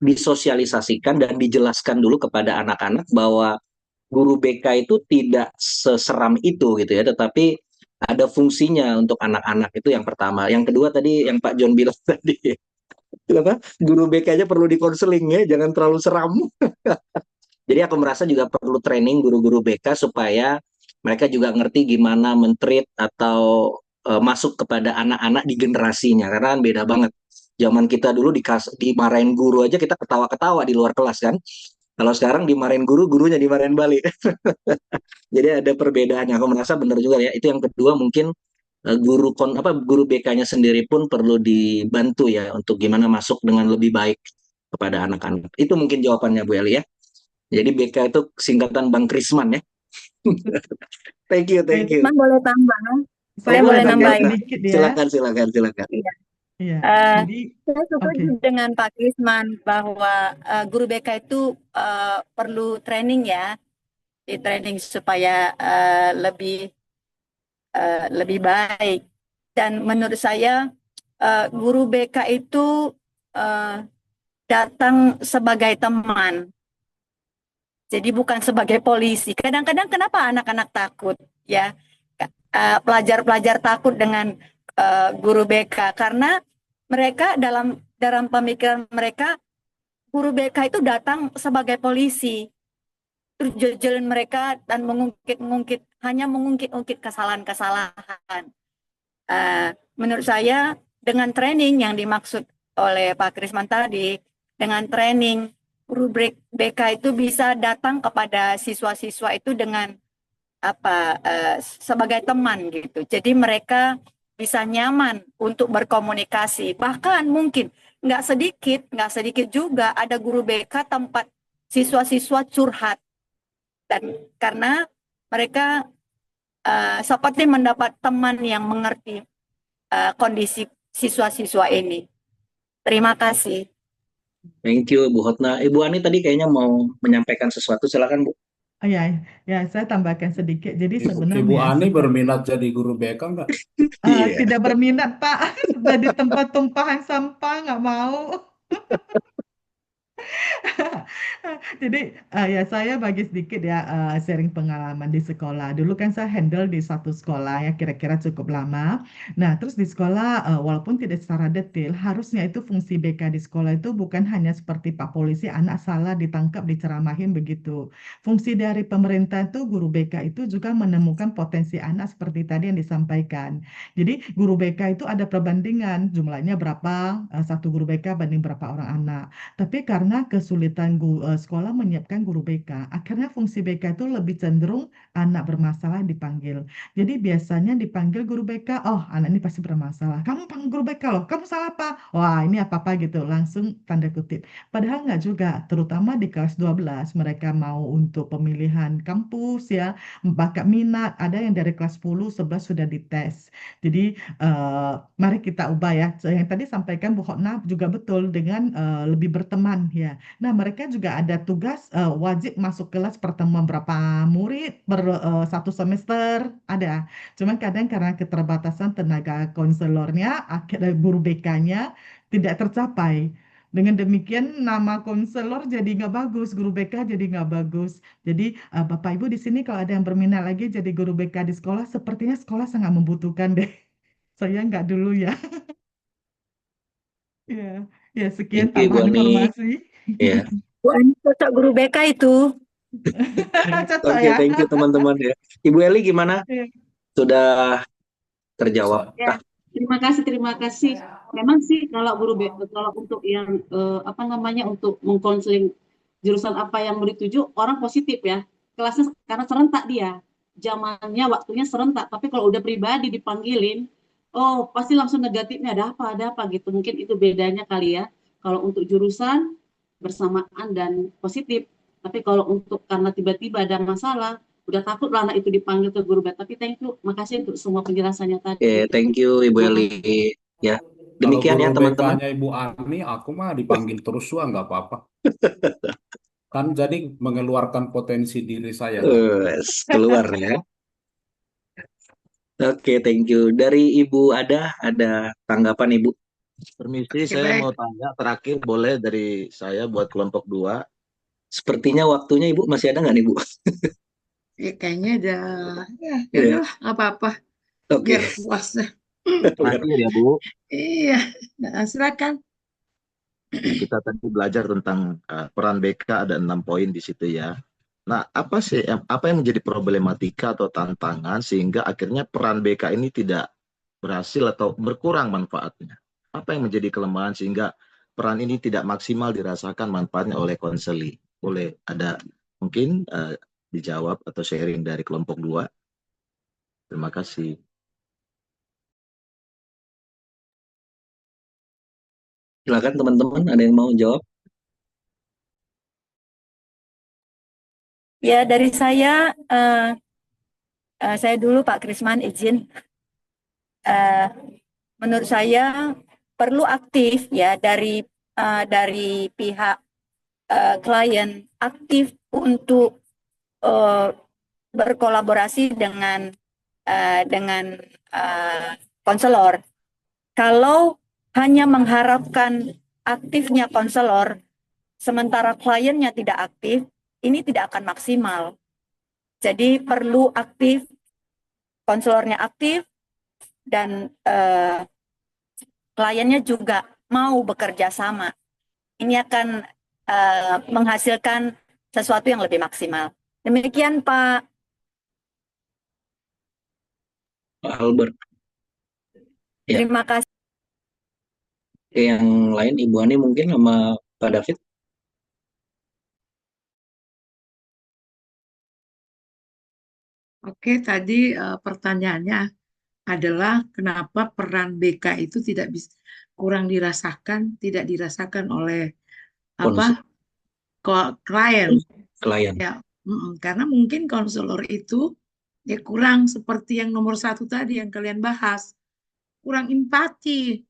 disosialisasikan dan dijelaskan dulu kepada anak-anak bahwa guru BK itu tidak seseram itu gitu ya, tetapi ada fungsinya untuk anak-anak, itu yang pertama. Yang kedua tadi yang Pak John bilang tadi, apa? Guru BK-nya perlu dikonseling ya, jangan terlalu seram. Jadi aku merasa juga perlu training guru-guru BK supaya mereka juga ngerti gimana mentreat atau masuk kepada anak-anak di generasinya, karena kan beda banget. Zaman kita dulu dimarahin guru aja kita ketawa-ketawa di luar kelas kan. Kalau sekarang dimarahin guru, gurunya dimarahin balik. Jadi ada perbedaannya. Aku merasa benar juga ya. Itu yang kedua, mungkin guru BK-nya sendiri pun perlu dibantu ya untuk gimana masuk dengan lebih baik kepada anak-anak. Itu mungkin jawabannya Bu Eli ya. Jadi BK itu singkatan Bang Krisman ya. Thank you, thank you. Bang boleh tambah? Saya Boleh boleh Bang nambahin. Tirta. sedikit ya. Silakan. Iya. Iya. Eh, Jadi saya setuju dengan Pak Krisman bahwa guru BK itu perlu training ya, di training supaya lebih baik. Dan menurut saya guru BK itu datang sebagai teman. Jadi bukan sebagai polisi. Kadang-kadang kenapa anak-anak takut ya? Pelajar-pelajar takut dengan guru BK karena mereka dalam pemikiran mereka guru BK itu datang sebagai polisi, terus jejelin mereka dan hanya mengungkit kesalahan-kesalahan. Menurut saya dengan training yang dimaksud oleh Pak Krisman tadi, dengan training guru BK itu bisa datang kepada siswa-siswa itu dengan sebagai teman gitu. Jadi mereka bisa nyaman untuk berkomunikasi. Bahkan mungkin nggak sedikit juga ada guru BK tempat siswa-siswa curhat. Dan karena mereka seperti mendapat teman yang mengerti kondisi siswa-siswa ini. Terima kasih. Thank you Bu Hotna. Ibu Ani tadi kayaknya mau menyampaikan sesuatu. Silakan Bu. Oh ya, saya tambahkan sedikit. Jadi Ibu sebenarnya Ani berminat jadi guru BK nggak? Iya. tidak berminat Pak, sudah di tempat tumpahan sampah nggak mau. Jadi ya saya bagi sedikit ya sharing pengalaman di sekolah. Dulu kan saya handle di satu sekolah ya kira-kira cukup lama. Nah terus di sekolah walaupun tidak secara detail, harusnya itu fungsi BK di sekolah itu bukan hanya seperti Pak Polisi anak salah ditangkap diceramahin begitu. Fungsi dari pemerintah itu guru BK itu juga menemukan potensi anak seperti tadi yang disampaikan. Jadi guru BK itu ada perbandingan jumlahnya berapa satu guru BK banding berapa orang anak. Tapi karena kesulitan sekolah menyiapkan guru BK, akhirnya fungsi BK itu lebih cenderung anak bermasalah dipanggil. Jadi biasanya dipanggil guru BK, oh anak ini pasti bermasalah. Kamu panggil guru BK loh, kamu salah apa? Wah ini apa-apa gitu, langsung tanda kutip. Padahal nggak juga, terutama di kelas 12, mereka mau untuk pemilihan kampus ya, bakat minat, ada yang dari kelas 10, 11 sudah dites. Jadi mari kita ubah ya. Yang tadi sampaikan Bu Hotna juga betul dengan lebih berteman ya. Nah, mereka juga ada tugas wajib masuk kelas pertemuan berapa murid satu semester ada. Cuman kadang karena keterbatasan tenaga konselornya, akhirnya guru BK-nya tidak tercapai. Dengan demikian nama konselor jadi nggak bagus, guru BK jadi nggak bagus. Jadi Bapak Ibu di sini kalau ada yang berminat lagi jadi guru BK di sekolah, sepertinya sekolah sangat membutuhkan deh. Saya nggak dulu ya. Ya, sekian Thank you Ibu tambahan Ani. informasi. Ya. Bu Ani cocok guru BK itu. Cocok Oke, ya. thank you teman-teman ya. Ibu Eli gimana? Iya. Sudah terjawab? Ya, terima kasih. Memang sih kalau kalau untuk yang untuk mengkonseling jurusan apa yang mau dituju, orang positif ya. Kelasnya karena serentak dia. Zamannya waktunya serentak, tapi kalau udah pribadi dipanggilin, oh pasti langsung negatifnya ada apa gitu. Mungkin itu bedanya kali ya. Kalau untuk jurusan bersamaan dan positif. Tapi kalau untuk karena tiba-tiba ada masalah, udah takut lah anak itu dipanggil ke guru BK. Tapi makasih untuk semua penjelasannya tadi. Oke, thank you Ibu Eli. Ya, demikian ya Kalau guru teman-teman. BK-nya Ibu Ani, aku mah dipanggil terus wah nggak apa-apa. Kan jadi mengeluarkan potensi diri saya. Keluar ya. Oke, thank you. Dari Ibu ada tanggapan Ibu? Permisi, saya mau tanya terakhir boleh dari saya buat kelompok 2. Sepertinya waktunya Ibu masih ada nggak nih Bu? Ya kayaknya ada, ya ya Iya. udahlah, nggak apa-apa, Oke. biar puas. Terakhir ya, Bu. Iya, nah, silakan. Nah, kita tadi belajar tentang peran BK, ada 6 poin di situ ya. Nah, apa yang menjadi problematika atau tantangan sehingga akhirnya peran BK ini tidak berhasil atau berkurang manfaatnya? Apa yang menjadi kelemahan sehingga peran ini tidak maksimal dirasakan manfaatnya oleh konseli? Boleh ada mungkin dijawab atau sharing dari kelompok 2? Terima kasih. Silakan teman-teman, ada yang mau jawab? Ya, dari saya dulu Pak Krisman izin. Menurut saya perlu aktif ya dari pihak klien aktif untuk berkolaborasi dengan konselor. Kalau hanya mengharapkan aktifnya konselor, sementara kliennya tidak aktif, ini tidak akan maksimal. Jadi perlu aktif, konselornya aktif, dan kliennya juga mau bekerja sama. Ini akan menghasilkan sesuatu yang lebih maksimal. Demikian Pak. Pak Albert. Ya. Terima kasih. Oke, yang lain Ibu Ani mungkin sama Pak David. Oke, tadi pertanyaannya adalah kenapa peran BK itu tidak bisa kurang dirasakan, tidak dirasakan oleh apa klien. Klien. Ya, karena mungkin konselor itu ya kurang seperti yang nomor 1 tadi yang kalian bahas, kurang empati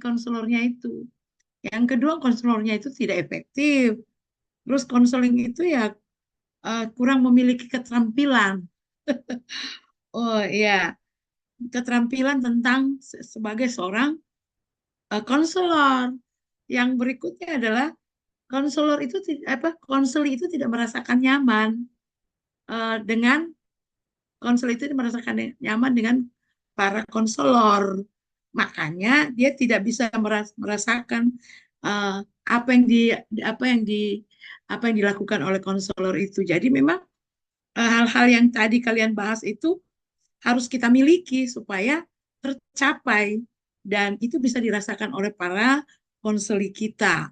konselornya itu. Yang kedua, konselornya itu tidak efektif. Terus konseling itu ya kurang memiliki keterampilan. Oh iya, keterampilan tentang sebagai seorang konselor. Yang berikutnya adalah konseli itu tidak merasakan nyaman dengan konsel itu merasakan nyaman dengan para konselor. Makanya dia tidak bisa merasakan apa yang dilakukan oleh konselor itu. Jadi memang hal-hal yang tadi kalian bahas itu harus kita miliki supaya tercapai dan itu bisa dirasakan oleh para konseli kita.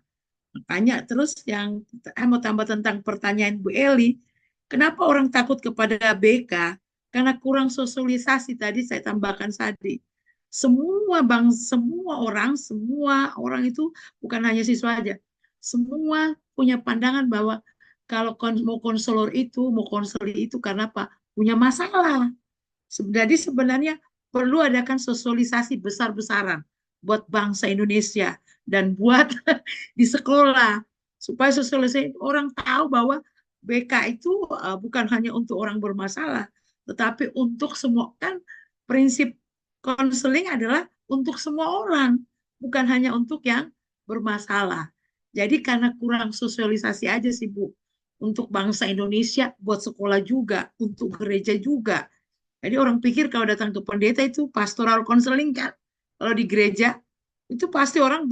Makanya terus yang mau tambah tentang pertanyaan Bu Eli, kenapa orang takut kepada BK? Karena kurang sosialisasi tadi saya tambahkan tadi. Semua orang itu bukan hanya siswa aja. Semua punya pandangan bahwa kalau mau konselor itu, mau konseli itu karena apa? Punya masalah. Jadi sebenarnya perlu adakan sosialisasi besar-besaran buat bangsa Indonesia dan buat di sekolah supaya sosialisasi orang tahu bahwa BK itu bukan hanya untuk orang bermasalah, tetapi untuk semua. Kan prinsip konseling adalah untuk semua orang, bukan hanya untuk yang bermasalah. Jadi karena kurang sosialisasi aja sih Bu, untuk bangsa Indonesia, buat sekolah juga, untuk gereja juga. Jadi orang pikir kalau datang ke pendeta itu pastoral counseling kan. Kalau di gereja itu pasti orang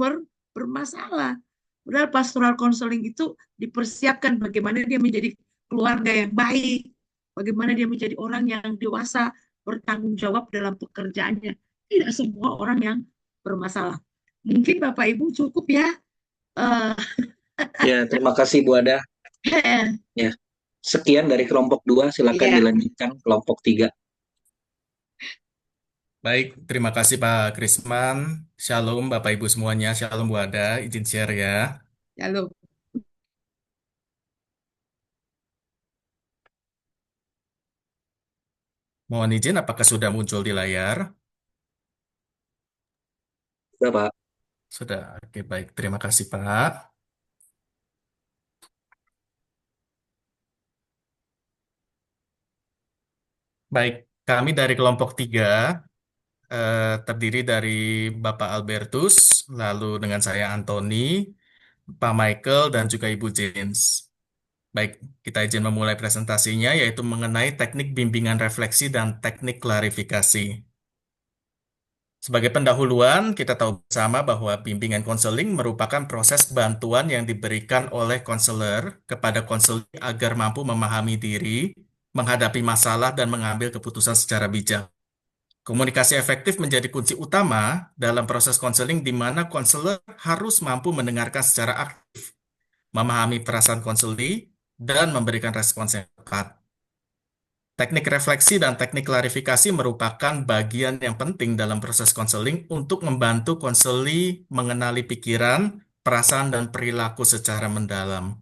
bermasalah. Padahal pastoral counseling itu dipersiapkan bagaimana dia menjadi keluarga yang baik, bagaimana dia menjadi orang yang dewasa, bertanggung jawab dalam pekerjaannya. Tidak semua orang yang bermasalah. Mungkin Bapak Ibu cukup ya. Ya, terima kasih Bu Ada. Ya. Sekian dari kelompok 2, silakan dilanjutkan kelompok 3. Baik, terima kasih Pak Krisman. Shalom Bapak Ibu semuanya. Shalom Bu Ada. Izin share ya. Shalom. Mohon izin, apakah sudah muncul di layar? Sudah, Pak. Sudah. Oke, baik. Terima kasih Pak. Baik, kami dari kelompok 3 terdiri dari Bapak Albertus, lalu dengan saya Anthony, Pak Michael, dan juga Ibu James. Baik, kita izin memulai presentasinya, yaitu mengenai teknik bimbingan refleksi dan teknik klarifikasi. Sebagai pendahuluan, kita tahu bersama bahwa bimbingan konseling merupakan proses bantuan yang diberikan oleh konselor kepada konseling agar mampu memahami diri, menghadapi masalah, dan mengambil keputusan secara bijak. Komunikasi efektif menjadi kunci utama dalam proses konseling di mana konselor harus mampu mendengarkan secara aktif, memahami perasaan konseli, dan memberikan respons yang tepat. Teknik refleksi dan teknik klarifikasi merupakan bagian yang penting dalam proses konseling untuk membantu konseli mengenali pikiran, perasaan, dan perilaku secara mendalam.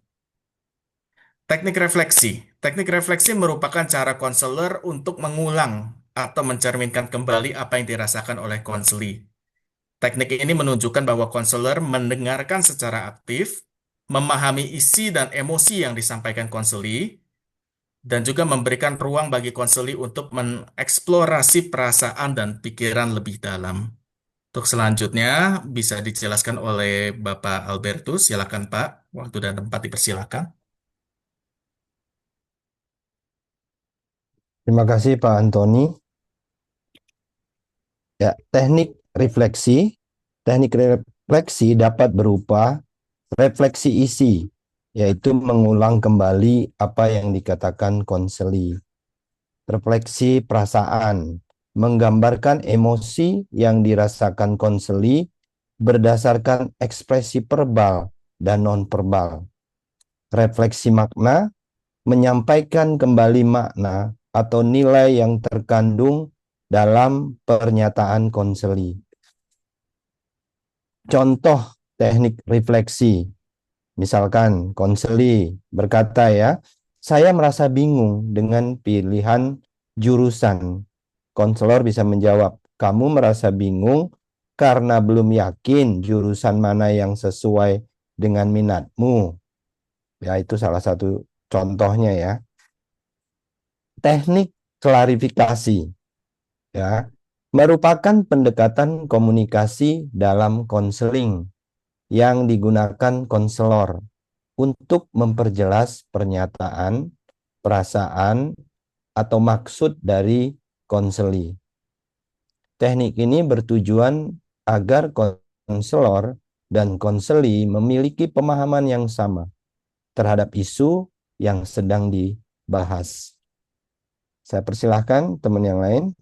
Teknik refleksi. Teknik refleksi merupakan cara konselor untuk mengulang atau mencerminkan kembali apa yang dirasakan oleh konseli. Teknik ini menunjukkan bahwa konselor mendengarkan secara aktif, memahami isi dan emosi yang disampaikan konseli, dan juga memberikan ruang bagi konseli untuk mengeksplorasi perasaan dan pikiran lebih dalam. Untuk selanjutnya bisa dijelaskan oleh Bapak Albertus. Silakan Pak, waktu dan tempat dipersilakan. Terima kasih Pak Antoni. Ya, teknik refleksi dapat berupa refleksi isi, yaitu mengulang kembali apa yang dikatakan konseli. Refleksi perasaan, menggambarkan emosi yang dirasakan konseli berdasarkan ekspresi verbal dan non-verbal. Refleksi makna, menyampaikan kembali makna atau nilai yang terkandung dalam pernyataan konseli. Contoh teknik refleksi, misalkan konseli berkata ya, saya merasa bingung dengan pilihan jurusan. Konselor bisa menjawab, kamu merasa bingung karena belum yakin jurusan mana yang sesuai dengan minatmu. Ya, itu salah satu contohnya ya. Teknik klarifikasi ya, merupakan pendekatan komunikasi dalam konseling yang digunakan konselor untuk memperjelas pernyataan, perasaan, atau maksud dari konseli. Teknik ini bertujuan agar konselor dan konseli memiliki pemahaman yang sama terhadap isu yang sedang dibahas. Saya persilahkan teman yang lain.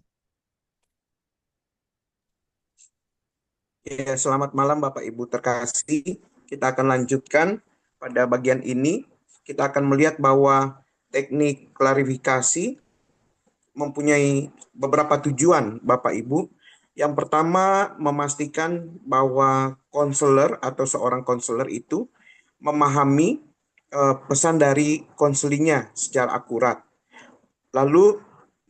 Ya, selamat malam Bapak Ibu terkasih. Kita akan lanjutkan pada bagian ini. Kita akan melihat bahwa teknik klarifikasi mempunyai beberapa tujuan Bapak Ibu. Yang pertama, memastikan bahwa konselor atau seorang konselor itu memahami pesan dari konselinya secara akurat. Lalu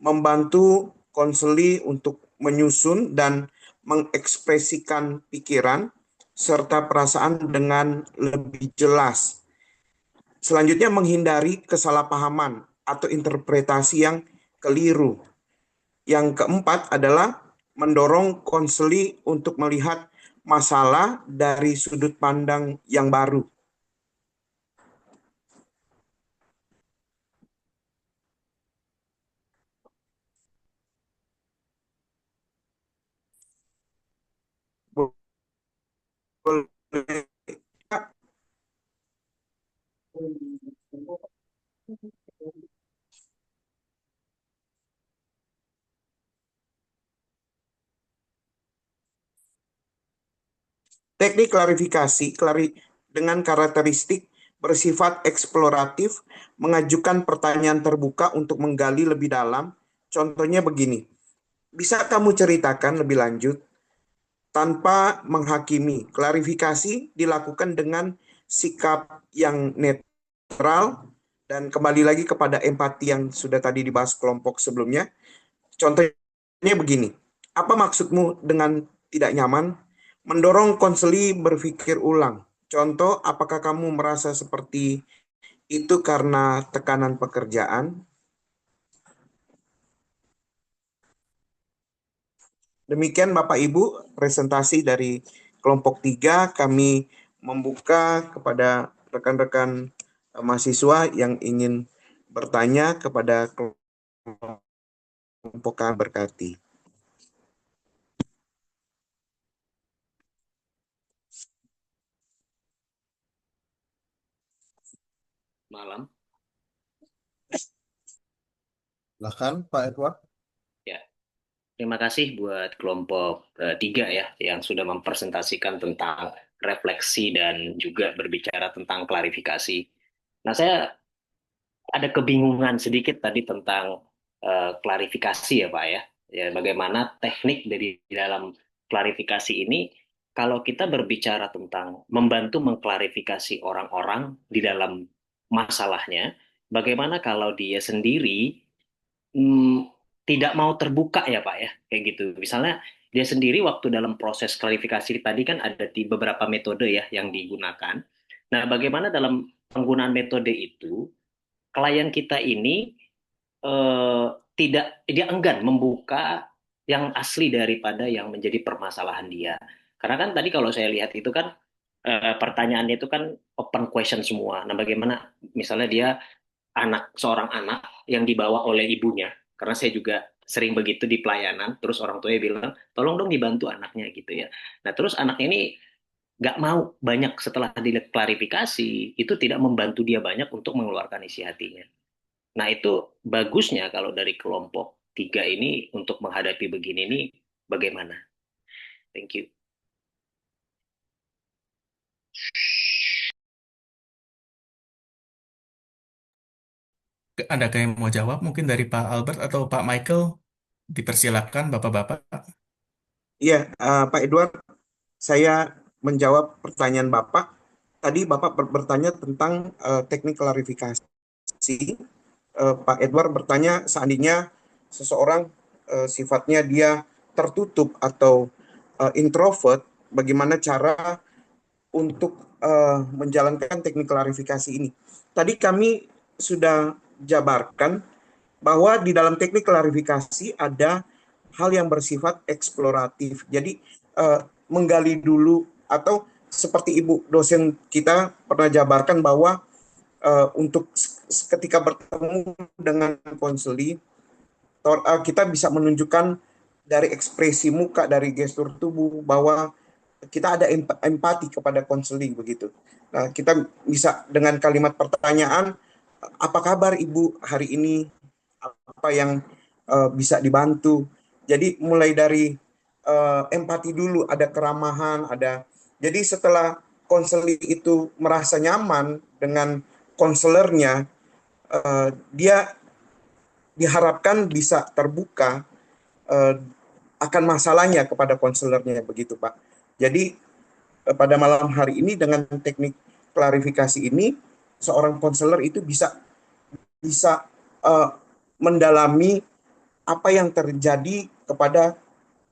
membantu konseli untuk menyusun dan mengekspresikan pikiran serta perasaan dengan lebih jelas. Selanjutnya menghindari kesalahpahaman atau interpretasi yang keliru. Yang keempat adalah mendorong konseli untuk melihat masalah dari sudut pandang yang baru. Teknik klarifikasi dengan karakteristik bersifat eksploratif, mengajukan pertanyaan terbuka untuk menggali lebih dalam. Contohnya begini, bisa kamu ceritakan lebih lanjut tanpa menghakimi. Klarifikasi dilakukan dengan sikap yang netral dan kembali lagi kepada empati yang sudah tadi dibahas kelompok sebelumnya. Contohnya begini, apa maksudmu dengan tidak nyaman? Mendorong konseli berpikir ulang. Contoh, apakah kamu merasa seperti itu karena tekanan pekerjaan? Demikian Bapak Ibu, presentasi dari kelompok 3. Kami membuka kepada rekan-rekan mahasiswa yang ingin bertanya kepada kelompok kami berkati. Malam. Silakan Pak Edward. Ya, terima kasih buat kelompok 3 ya yang sudah mempresentasikan tentang refleksi dan juga berbicara tentang klarifikasi. Nah, saya ada kebingungan sedikit tadi tentang klarifikasi ya Pak ya. Ya, bagaimana teknik dari dalam klarifikasi ini kalau kita berbicara tentang membantu mengklarifikasi orang-orang di dalam masalahnya, bagaimana kalau dia sendiri tidak mau terbuka ya Pak ya, kayak gitu. Misalnya dia sendiri waktu dalam proses klarifikasi tadi kan ada di beberapa metode ya yang digunakan. Nah, bagaimana dalam penggunaan metode itu klien kita ini tidak dia enggan membuka yang asli daripada yang menjadi permasalahan dia. Karena kan tadi kalau saya lihat itu kan pertanyaannya itu kan open question semua. Nah, bagaimana misalnya dia seorang anak yang dibawa oleh ibunya, karena saya juga sering begitu di pelayanan, terus orang tuanya bilang, tolong dong dibantu anaknya gitu ya. Nah, terus anaknya ini nggak mau banyak setelah diklarifikasi, itu tidak membantu dia banyak untuk mengeluarkan isi hatinya. Nah, itu bagusnya kalau dari kelompok 3 ini untuk menghadapi begini ini bagaimana? Thank you. Adakah yang mau jawab mungkin dari Pak Albert atau Pak Michael? Dipersilakan Bapak-Bapak. Iya, Pak Edward, saya menjawab pertanyaan Bapak. Tadi Bapak bertanya tentang teknik klarifikasi. Pak Edward bertanya seandainya seseorang sifatnya dia tertutup atau introvert, bagaimana cara untuk menjalankan teknik klarifikasi ini. Tadi kami sudah jabarkan bahwa di dalam teknik klarifikasi ada hal yang bersifat eksploratif. Jadi menggali dulu, atau seperti Ibu dosen kita pernah jabarkan bahwa untuk ketika bertemu dengan konseli, kita bisa menunjukkan dari ekspresi muka, dari gestur tubuh, bahwa kita ada empati kepada konseling begitu. Nah, kita bisa dengan kalimat pertanyaan, apa kabar Ibu hari ini? Apa yang bisa dibantu? Jadi mulai dari empati dulu, ada keramahan, ada. Jadi setelah konseling itu merasa nyaman dengan konselornya, dia diharapkan bisa terbuka akan masalahnya kepada konselornya begitu Pak. Jadi pada malam hari ini dengan teknik klarifikasi ini, seorang konselor itu bisa mendalami apa yang terjadi kepada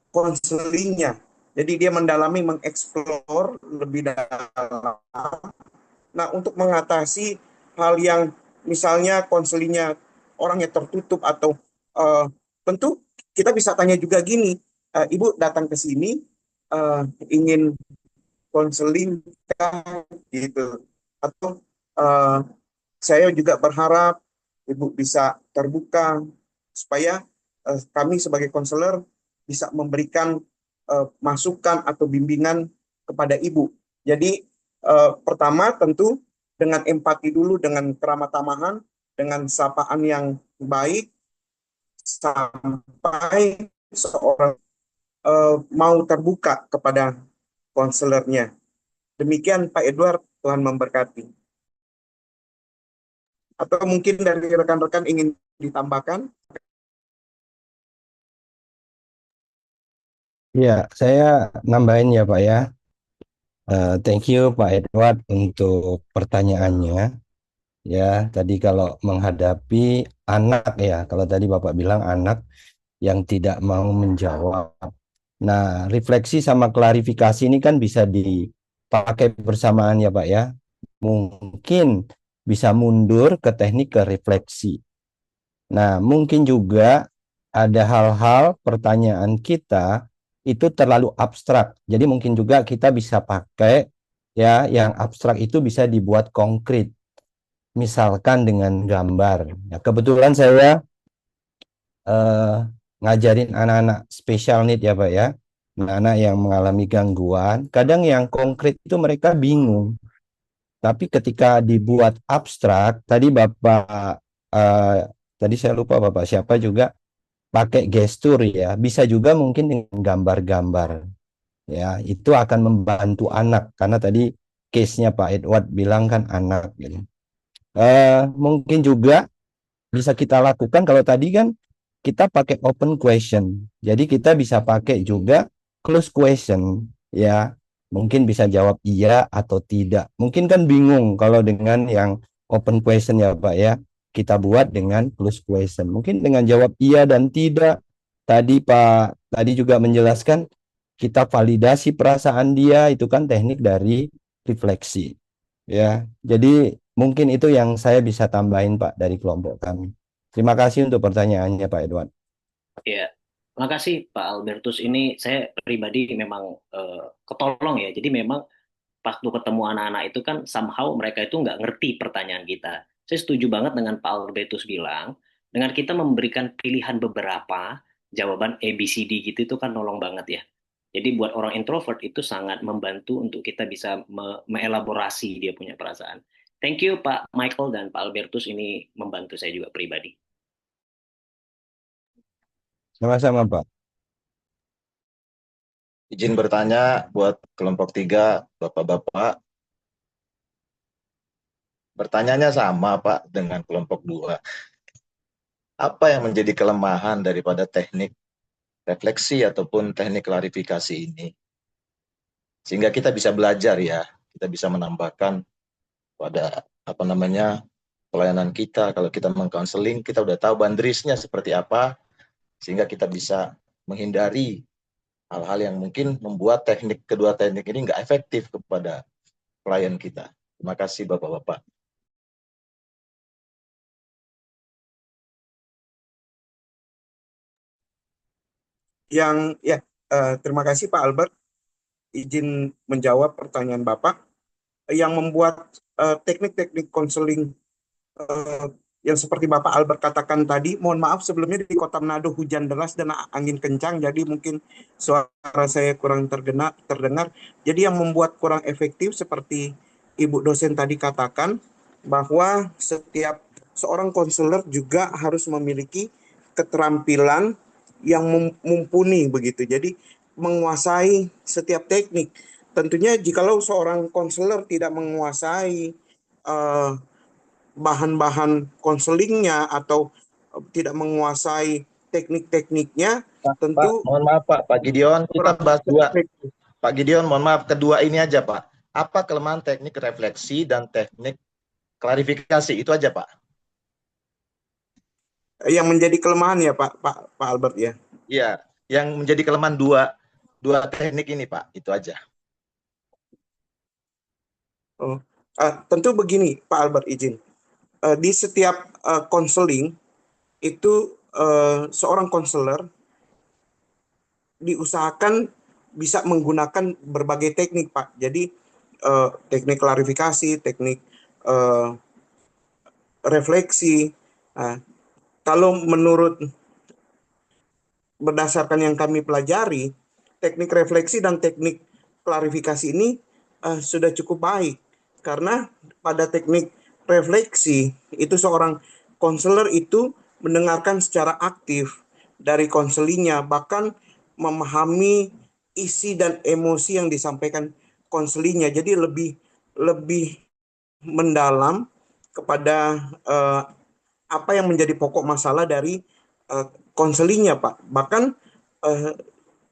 konselingnya. Jadi dia mendalami, mengeksplor lebih dalam. Nah, untuk mengatasi hal yang misalnya konselingnya orangnya tertutup atau tentu kita bisa tanya juga gini, Ibu datang ke sini ingin konseling gitu, atau saya juga berharap Ibu bisa terbuka supaya kami sebagai konselor bisa memberikan masukan atau bimbingan kepada Ibu. Jadi pertama tentu dengan empati dulu, dengan keramah tamahan, dengan sapaan yang baik, sampai seorang mau terbuka kepada konselornya. Demikian Pak Edward, Tuhan memberkati. Atau mungkin dari rekan-rekan ingin ditambahkan? Ya, saya nambahin ya Pak ya. Thank you Pak Edward untuk pertanyaannya. Ya, tadi kalau menghadapi anak ya, kalau tadi Bapak bilang anak yang tidak mau menjawab. Nah, refleksi sama klarifikasi ini kan bisa dipakai bersamaan ya Pak ya. Mungkin bisa mundur ke teknik ke refleksi. Nah, mungkin juga ada hal-hal pertanyaan kita itu terlalu abstrak. Jadi mungkin juga kita bisa pakai ya yang abstrak itu bisa dibuat konkret. misalkan dengan gambar. Ya, kebetulan saya ngajarin anak-anak special need ya Pak ya, anak-anak yang mengalami gangguan. Kadang yang konkret itu mereka bingung. Tapi ketika dibuat abstrak, tadi Bapak, tadi saya lupa Bapak siapa juga pakai gestur ya, bisa juga mungkin dengan gambar-gambar. Ya, itu akan membantu anak karena tadi case-nya Pak Edward bilang kan anak gitu. Mungkin juga bisa kita lakukan kalau tadi kan kita pakai open question. Jadi kita bisa pakai juga close question ya. Mungkin bisa jawab iya atau tidak. Mungkin kan bingung kalau dengan yang open question ya Pak ya. Kita buat dengan close question. Mungkin dengan jawab iya dan tidak. Tadi Pak tadi juga menjelaskan kita validasi perasaan dia, itu kan teknik dari refleksi ya. Jadi mungkin itu yang saya bisa tambahin Pak dari kelompok kami. Terima kasih untuk pertanyaannya Pak Edward. Ya, makasih Pak Albertus. Ini saya pribadi memang ketolong ya. Jadi memang waktu ketemu anak-anak itu kan somehow mereka itu nggak ngerti pertanyaan kita. Saya setuju banget dengan Pak Albertus bilang, dengan kita memberikan pilihan beberapa jawaban A, B, C, D gitu itu kan nolong banget ya. Jadi buat orang introvert itu sangat membantu untuk kita bisa meelaborasi dia punya perasaan. Thank you Pak Michael dan Pak Albertus, ini membantu saya juga pribadi. Sama-sama Pak. Izin bertanya buat kelompok 3, Bapak-Bapak. Pertanyaannya sama Pak dengan kelompok 2. Apa yang menjadi kelemahan daripada teknik refleksi ataupun teknik klarifikasi ini? Sehingga kita bisa belajar ya, kita bisa menambahkan pada pelayanan kita. Kalau kita mengkonseling, kita udah tahu boundariesnya seperti apa, sehingga kita bisa menghindari hal-hal yang mungkin membuat kedua teknik ini nggak efektif kepada klien kita. Terima kasih Bapak-Bapak. Terima kasih Pak Albert. Izin menjawab pertanyaan Bapak. Yang membuat teknik-teknik konseling yang seperti Bapak Albert katakan tadi, mohon maaf sebelumnya di Kota Manado hujan deras dan angin kencang, jadi mungkin suara saya kurang terdengar. Jadi yang membuat kurang efektif seperti Ibu dosen tadi katakan, bahwa setiap seorang konselor juga harus memiliki keterampilan yang mumpuni begitu. Jadi menguasai setiap teknik. Tentunya jikalau seorang konselor tidak menguasai bahan-bahan konselingnya atau tidak menguasai teknik-tekniknya, tentu Pak, mohon maaf Pak Gideon, kita bahas dua. Pak Gideon, mohon maaf, kedua ini aja Pak. Apa kelemahan teknik refleksi dan teknik klarifikasi? Itu aja Pak. Yang menjadi kelemahan ya Pak Albert ya? Iya, yang menjadi kelemahan dua teknik ini Pak, itu aja. Tentu begini Pak Albert, izin. Di setiap konseling itu seorang konselor diusahakan bisa menggunakan berbagai teknik Pak. Jadi teknik klarifikasi, teknik refleksi. Kalau menurut berdasarkan yang kami pelajari, teknik refleksi dan teknik klarifikasi ini sudah cukup baik, karena pada teknik refleksi itu seorang konselor itu mendengarkan secara aktif dari konselinya, bahkan memahami isi dan emosi yang disampaikan konselinya. Jadi lebih mendalam kepada apa yang menjadi pokok masalah dari konselinya Pak. Bahkan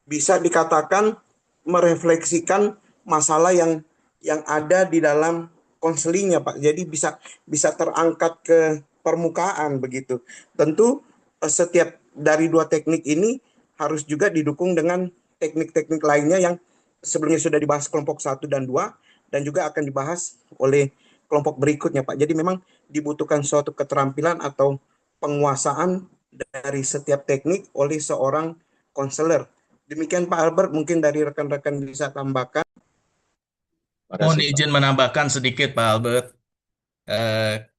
bisa dikatakan merefleksikan masalah yang ada di dalam konselingnya Pak. Jadi bisa terangkat ke permukaan begitu. Tentu setiap dari dua teknik ini harus juga didukung dengan teknik-teknik lainnya yang sebelumnya sudah dibahas kelompok 1 dan 2 dan juga akan dibahas oleh kelompok berikutnya Pak. Jadi memang dibutuhkan suatu keterampilan atau penguasaan dari setiap teknik oleh seorang konselor. Demikian Pak Albert, mungkin dari rekan-rekan bisa tambahkan. Mohon izin menambahkan sedikit Pak Albert.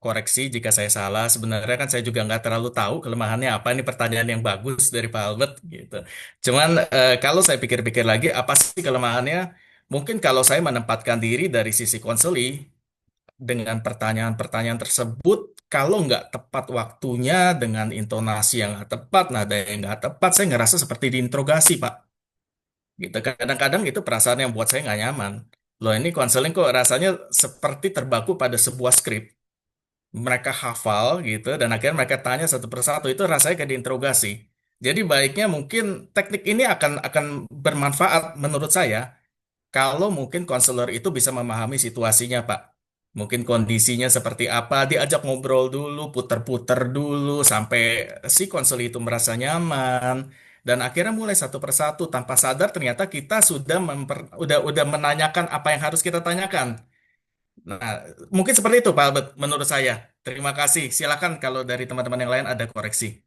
Koreksi jika saya salah. Sebenarnya kan saya juga nggak terlalu tahu kelemahannya apa. Ini pertanyaan yang bagus dari Pak Albert gitu. Cuman kalau saya pikir-pikir lagi, apa sih kelemahannya? Mungkin kalau saya menempatkan diri dari sisi konseli dengan pertanyaan-pertanyaan tersebut, kalau nggak tepat waktunya dengan intonasi yang nggak tepat, nada yang nggak tepat, saya ngerasa seperti diinterogasi, Pak. Gitu. Kadang-kadang itu perasaan yang buat saya nggak nyaman. Loh ini konseling kok rasanya seperti terbaku pada sebuah skrip. Mereka hafal gitu dan akhirnya mereka tanya satu persatu itu rasanya kayak diinterogasi. Jadi baiknya mungkin teknik ini akan bermanfaat menurut saya kalau mungkin konselor itu bisa memahami situasinya, Pak. Mungkin kondisinya seperti apa, diajak ngobrol dulu, puter-puter dulu sampai si konselor itu merasa nyaman. Dan akhirnya mulai satu persatu tanpa sadar ternyata kita sudah udah menanyakan apa yang harus kita tanyakan. Nah, mungkin seperti itu Pak Albert menurut saya. Terima kasih. Silakan kalau dari teman-teman yang lain ada koreksi.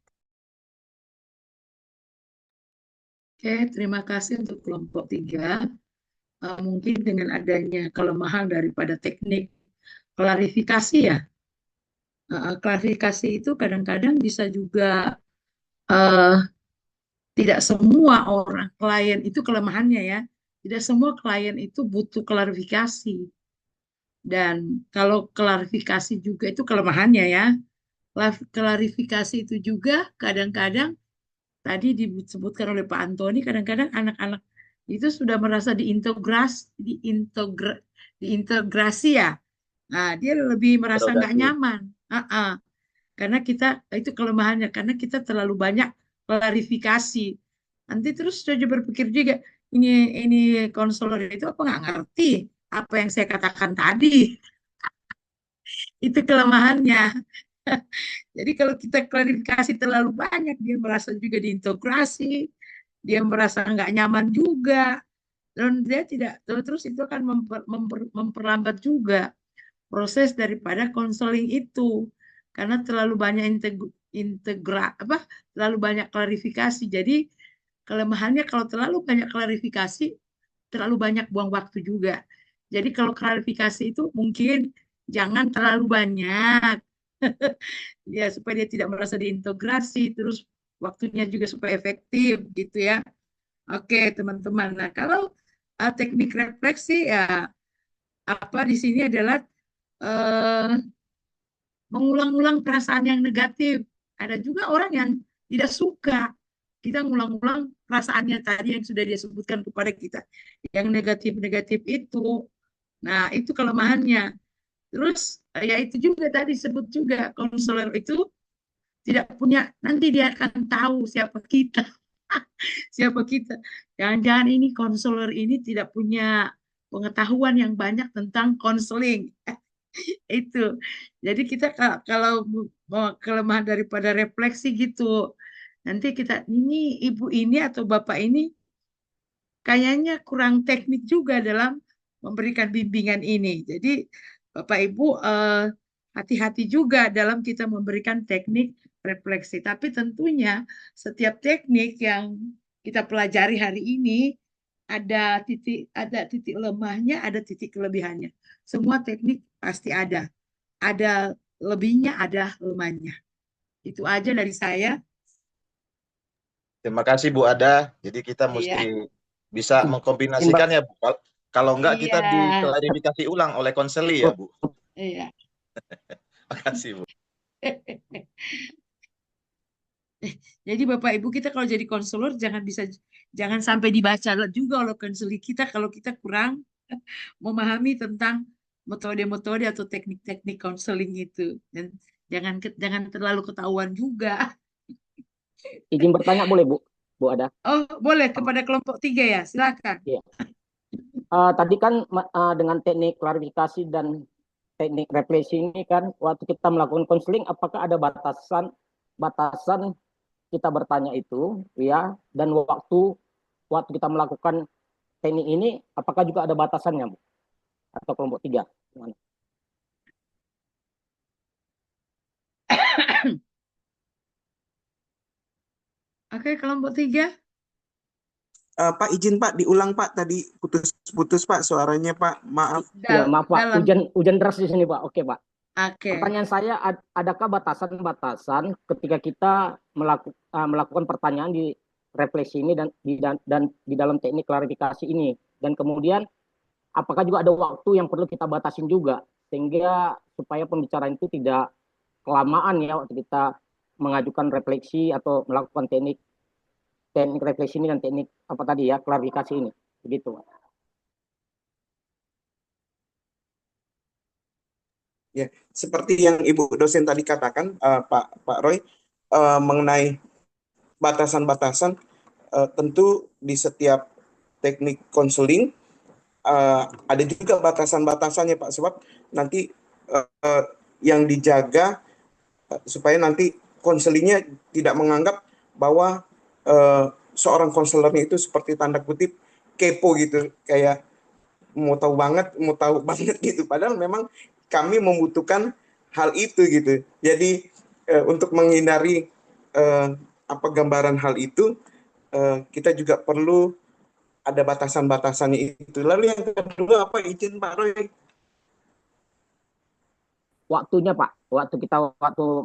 Oke, terima kasih untuk kelompok 3. Mungkin dengan adanya kelemahan daripada teknik klarifikasi ya. Klarifikasi itu kadang-kadang bisa juga eh, tidak semua orang klien itu kelemahannya ya. Tidak semua klien itu butuh klarifikasi. Dan kalau klarifikasi juga itu kelemahannya ya. Klarifikasi itu juga kadang-kadang tadi disebutkan oleh Pak Antoni, kadang-kadang anak-anak itu sudah merasa diintegrasi ya. Nah, dia lebih merasa nggak Interogasi. nyaman. Karena kita itu kelemahannya, karena kita terlalu banyak klarifikasi. Nanti terus saja berpikir juga ini konselor itu apa nggak ngerti apa yang saya katakan tadi. Itu kelemahannya. Jadi kalau kita klarifikasi terlalu banyak, dia merasa juga diintegrasi, dia merasa nggak nyaman juga, dan dia tidak terus itu akan memperlambat juga proses daripada konseling itu karena terlalu banyak terlalu banyak klarifikasi. Jadi kelemahannya kalau terlalu banyak klarifikasi, terlalu banyak buang waktu juga. Jadi kalau klarifikasi itu mungkin jangan terlalu banyak. Ya supaya dia tidak merasa diintegrasi, terus waktunya juga supaya efektif gitu ya. Oke teman-teman, nah kalau teknik refleksi ya apa di sini adalah eh, mengulang-ulang perasaan yang negatif. Ada juga orang yang tidak suka kita ngulang-ulang perasaannya tadi yang sudah dia sebutkan kepada kita, yang negatif-negatif itu. Nah itu kelemahannya. Terus ya itu juga tadi sebut juga konselor itu tidak punya, nanti dia akan tahu siapa kita. Siapa kita. Jangan-jangan ini konselor ini tidak punya pengetahuan yang banyak tentang konseling. Itu. Jadi kita kalau mau kelemahan daripada refleksi gitu. Nanti kita, ini ibu ini atau bapak ini kayaknya kurang teknik juga dalam memberikan bimbingan ini. Jadi Bapak Ibu hati-hati juga dalam kita memberikan teknik refleksi. Tapi tentunya setiap teknik yang kita pelajari hari ini ada titik lemahnya, ada titik kelebihannya. Semua teknik pasti ada. Ada lebihnya, ada lemahnya. Itu aja dari saya. Terima kasih Bu Ada. Jadi kita Iya. mesti bisa mengkombinasikan ya Bu. Kalau enggak kita Iya. diklarifikasi ulang oleh konseli ya Bu. Iya. Terima kasih Bu. Jadi Bapak Ibu kita kalau jadi konselor jangan sampai dibaca juga oleh konselor kita kalau kita kurang memahami tentang metode-metode atau teknik-teknik konseling itu. Dan jangan terlalu ketahuan juga. Izin bertanya boleh Bu? Bu Ada? Oh, boleh kepada kelompok 3 ya, silakan. Iya. Tadi kan dengan teknik klarifikasi dan teknik refleksi ini kan waktu kita melakukan konseling apakah ada batasan kita bertanya itu ya, dan waktu kita melakukan teknik ini apakah juga ada batasannya Bu? Atau kelompok 3? Gimana? Oke, kelompok 3. Pak izin Pak diulang Pak, tadi putus-putus Pak suaranya Pak, maaf. Ya maaf Pak, hujan deras di sini Pak. Oke Pak. Oke. Pertanyaan saya, adakah batasan-batasan ketika kita melakukan pertanyaan di refleksi ini dan di dalam teknik klarifikasi ini? Dan kemudian, apakah juga ada waktu yang perlu kita batasin juga, sehingga supaya pembicaraan itu tidak kelamaan ya waktu kita mengajukan refleksi atau melakukan teknik refleksi ini dan teknik apa tadi ya, klarifikasi ini. Begitu. Ya, seperti yang Ibu dosen tadi katakan, Pak Roy, mengenai batasan-batasan, tentu di setiap teknik konseling ada juga batasan-batasannya, Pak, sebab nanti yang dijaga supaya nanti konselingnya tidak menganggap bahwa seorang konselornya itu seperti tanda kutip kepo gitu, kayak mau tahu banget gitu. Padahal memang kami membutuhkan hal itu gitu. Jadi untuk menghindari gambaran hal itu, kita juga perlu ada batasan-batasannya itu. Lalu yang kedua apa, izin Pak Roy? Waktunya Pak, waktu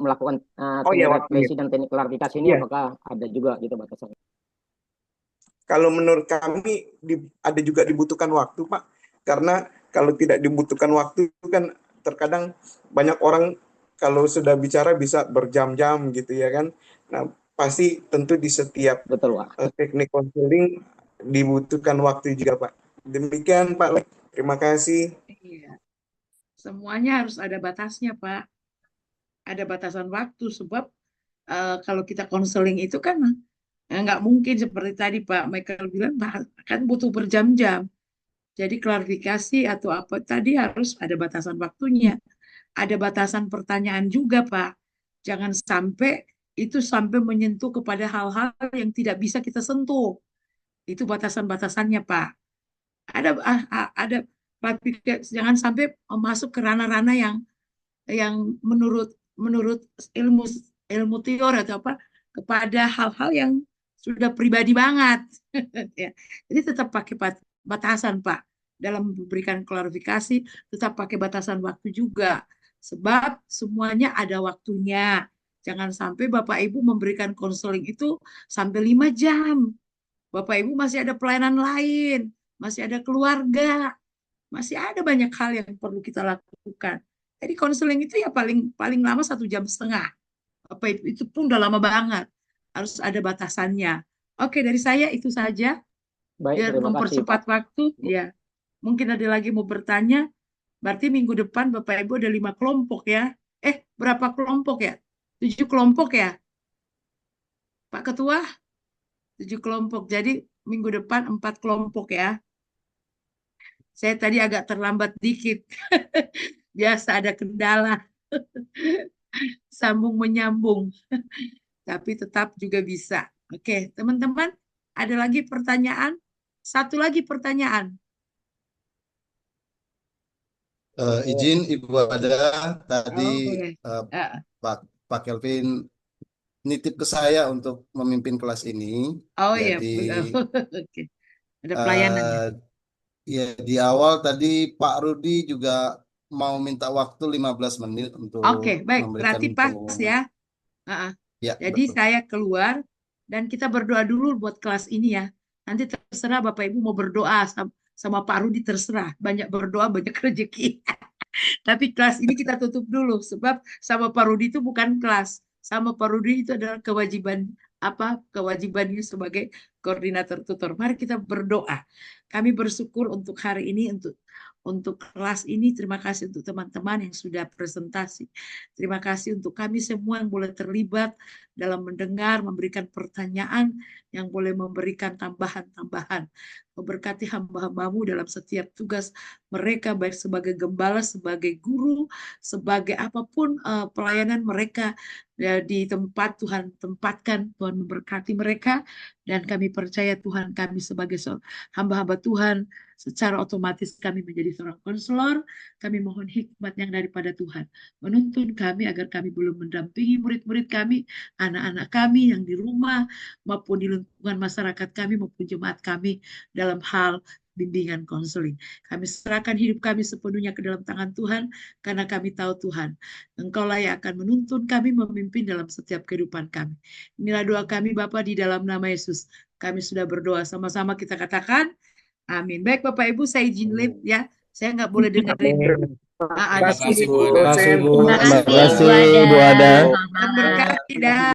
melakukan teknik refleksi dan teknik klarifikasi ini, apakah ada juga gitu batasannya? Kalau menurut kami ada juga dibutuhkan waktu, Pak. Karena kalau tidak dibutuhkan waktu kan terkadang banyak orang kalau sudah bicara bisa berjam-jam gitu ya kan. Nah, pasti tentu di setiap teknik konseling dibutuhkan waktu juga, Pak. Demikian, Pak. Terima kasih. Iya. Semuanya harus ada batasnya, Pak. Ada batasan waktu, sebab kalau kita konseling itu kan nggak mungkin seperti tadi Pak Michael bilang, kan butuh berjam-jam. Jadi klarifikasi atau apa tadi harus ada batasan waktunya. Ada batasan pertanyaan juga, Pak. Jangan sampai itu sampai menyentuh kepada hal-hal yang tidak bisa kita sentuh. Itu batasan-batasannya, Pak. Ada jangan sampai masuk ke ranah-ranah yang menurut ilmu teori atau apa, kepada hal-hal yang sudah pribadi banget. Ya. Jadi tetap pakai batasan, Pak. Dalam memberikan klarifikasi, tetap pakai batasan waktu juga. Sebab semuanya ada waktunya. Jangan sampai Bapak Ibu memberikan konseling itu sampai 5 jam. Bapak Ibu masih ada pelayanan lain, masih ada keluarga, masih ada banyak hal yang perlu kita lakukan. Jadi konseling itu ya paling lama 1,5 jam. Bapak Ibu, itu pun udah lama banget. Harus ada batasannya. Oke, dari saya itu saja. Baik, Biar terima kasih, mempercepat Pak. waktu, ya. Mungkin ada lagi mau bertanya. Berarti minggu depan Bapak Ibu ada 5 kelompok ya. Berapa kelompok ya? 7 kelompok ya? Pak Ketua? 7 kelompok. Jadi minggu depan 4 kelompok ya. Saya tadi agak terlambat dikit. Biasa ada kendala. Sambung menyambung. Tapi tetap juga bisa. Oke, teman-teman, ada lagi pertanyaan? Satu lagi pertanyaan. Izin Ibu Ada, tadi Pak Kelvin nitip ke saya untuk memimpin kelas ini. Jadi, oke. Ada pelayanan ya? Ya, di awal tadi Pak Rudi juga mau minta waktu 15 menit untuk Oke, baik. memberikan Berarti pas pengumuman. ya. Ya, Jadi betul. saya keluar dan kita berdoa dulu buat kelas ini ya. Nanti terserah Bapak Ibu mau berdoa sama Pak Rudi, terserah. Banyak berdoa, banyak rezeki. Tapi kelas ini kita tutup dulu sebab sama Pak Rudi itu bukan kelas. Sama Pak Rudi itu adalah kewajibannya sebagai koordinator tutor. Mari kita berdoa. Kami bersyukur untuk hari ini, untuk kelas ini. Terima kasih untuk teman-teman yang sudah presentasi. Terima kasih untuk kami semua yang boleh terlibat dalam mendengar, memberikan pertanyaan, yang boleh memberikan tambahan-tambahan. Memberkati hamba-hambamu dalam setiap tugas mereka, baik sebagai gembala, sebagai guru, sebagai apapun pelayanan mereka di tempat Tuhan tempatkan. Tuhan memberkati mereka, dan kami percaya Tuhan, kami sebagai hamba-hamba Tuhan, secara otomatis kami menjadi seorang konselor. Kami mohon hikmat yang daripada Tuhan, menuntun kami agar kami belum mendampingi murid-murid kami, anak-anak kami yang di rumah, maupun di lingkungan masyarakat kami, maupun jemaat kami, dalam hal bimbingan konseling. Kami serahkan hidup kami sepenuhnya ke dalam tangan Tuhan, karena kami tahu Tuhan, Engkaulah yang akan menuntun kami, memimpin dalam setiap kehidupan kami. Inilah doa kami Bapa di dalam nama Yesus. Kami sudah berdoa, sama-sama kita katakan, amin. Baik Bapak Ibu, saya izin live ya. Saya nggak boleh dengerin. Terima Ada kasih, kulit. Bu Terima dosen. kasih, Bu. Terima Terima kasih kasih, Bu Ada. Tuhan berkati dah.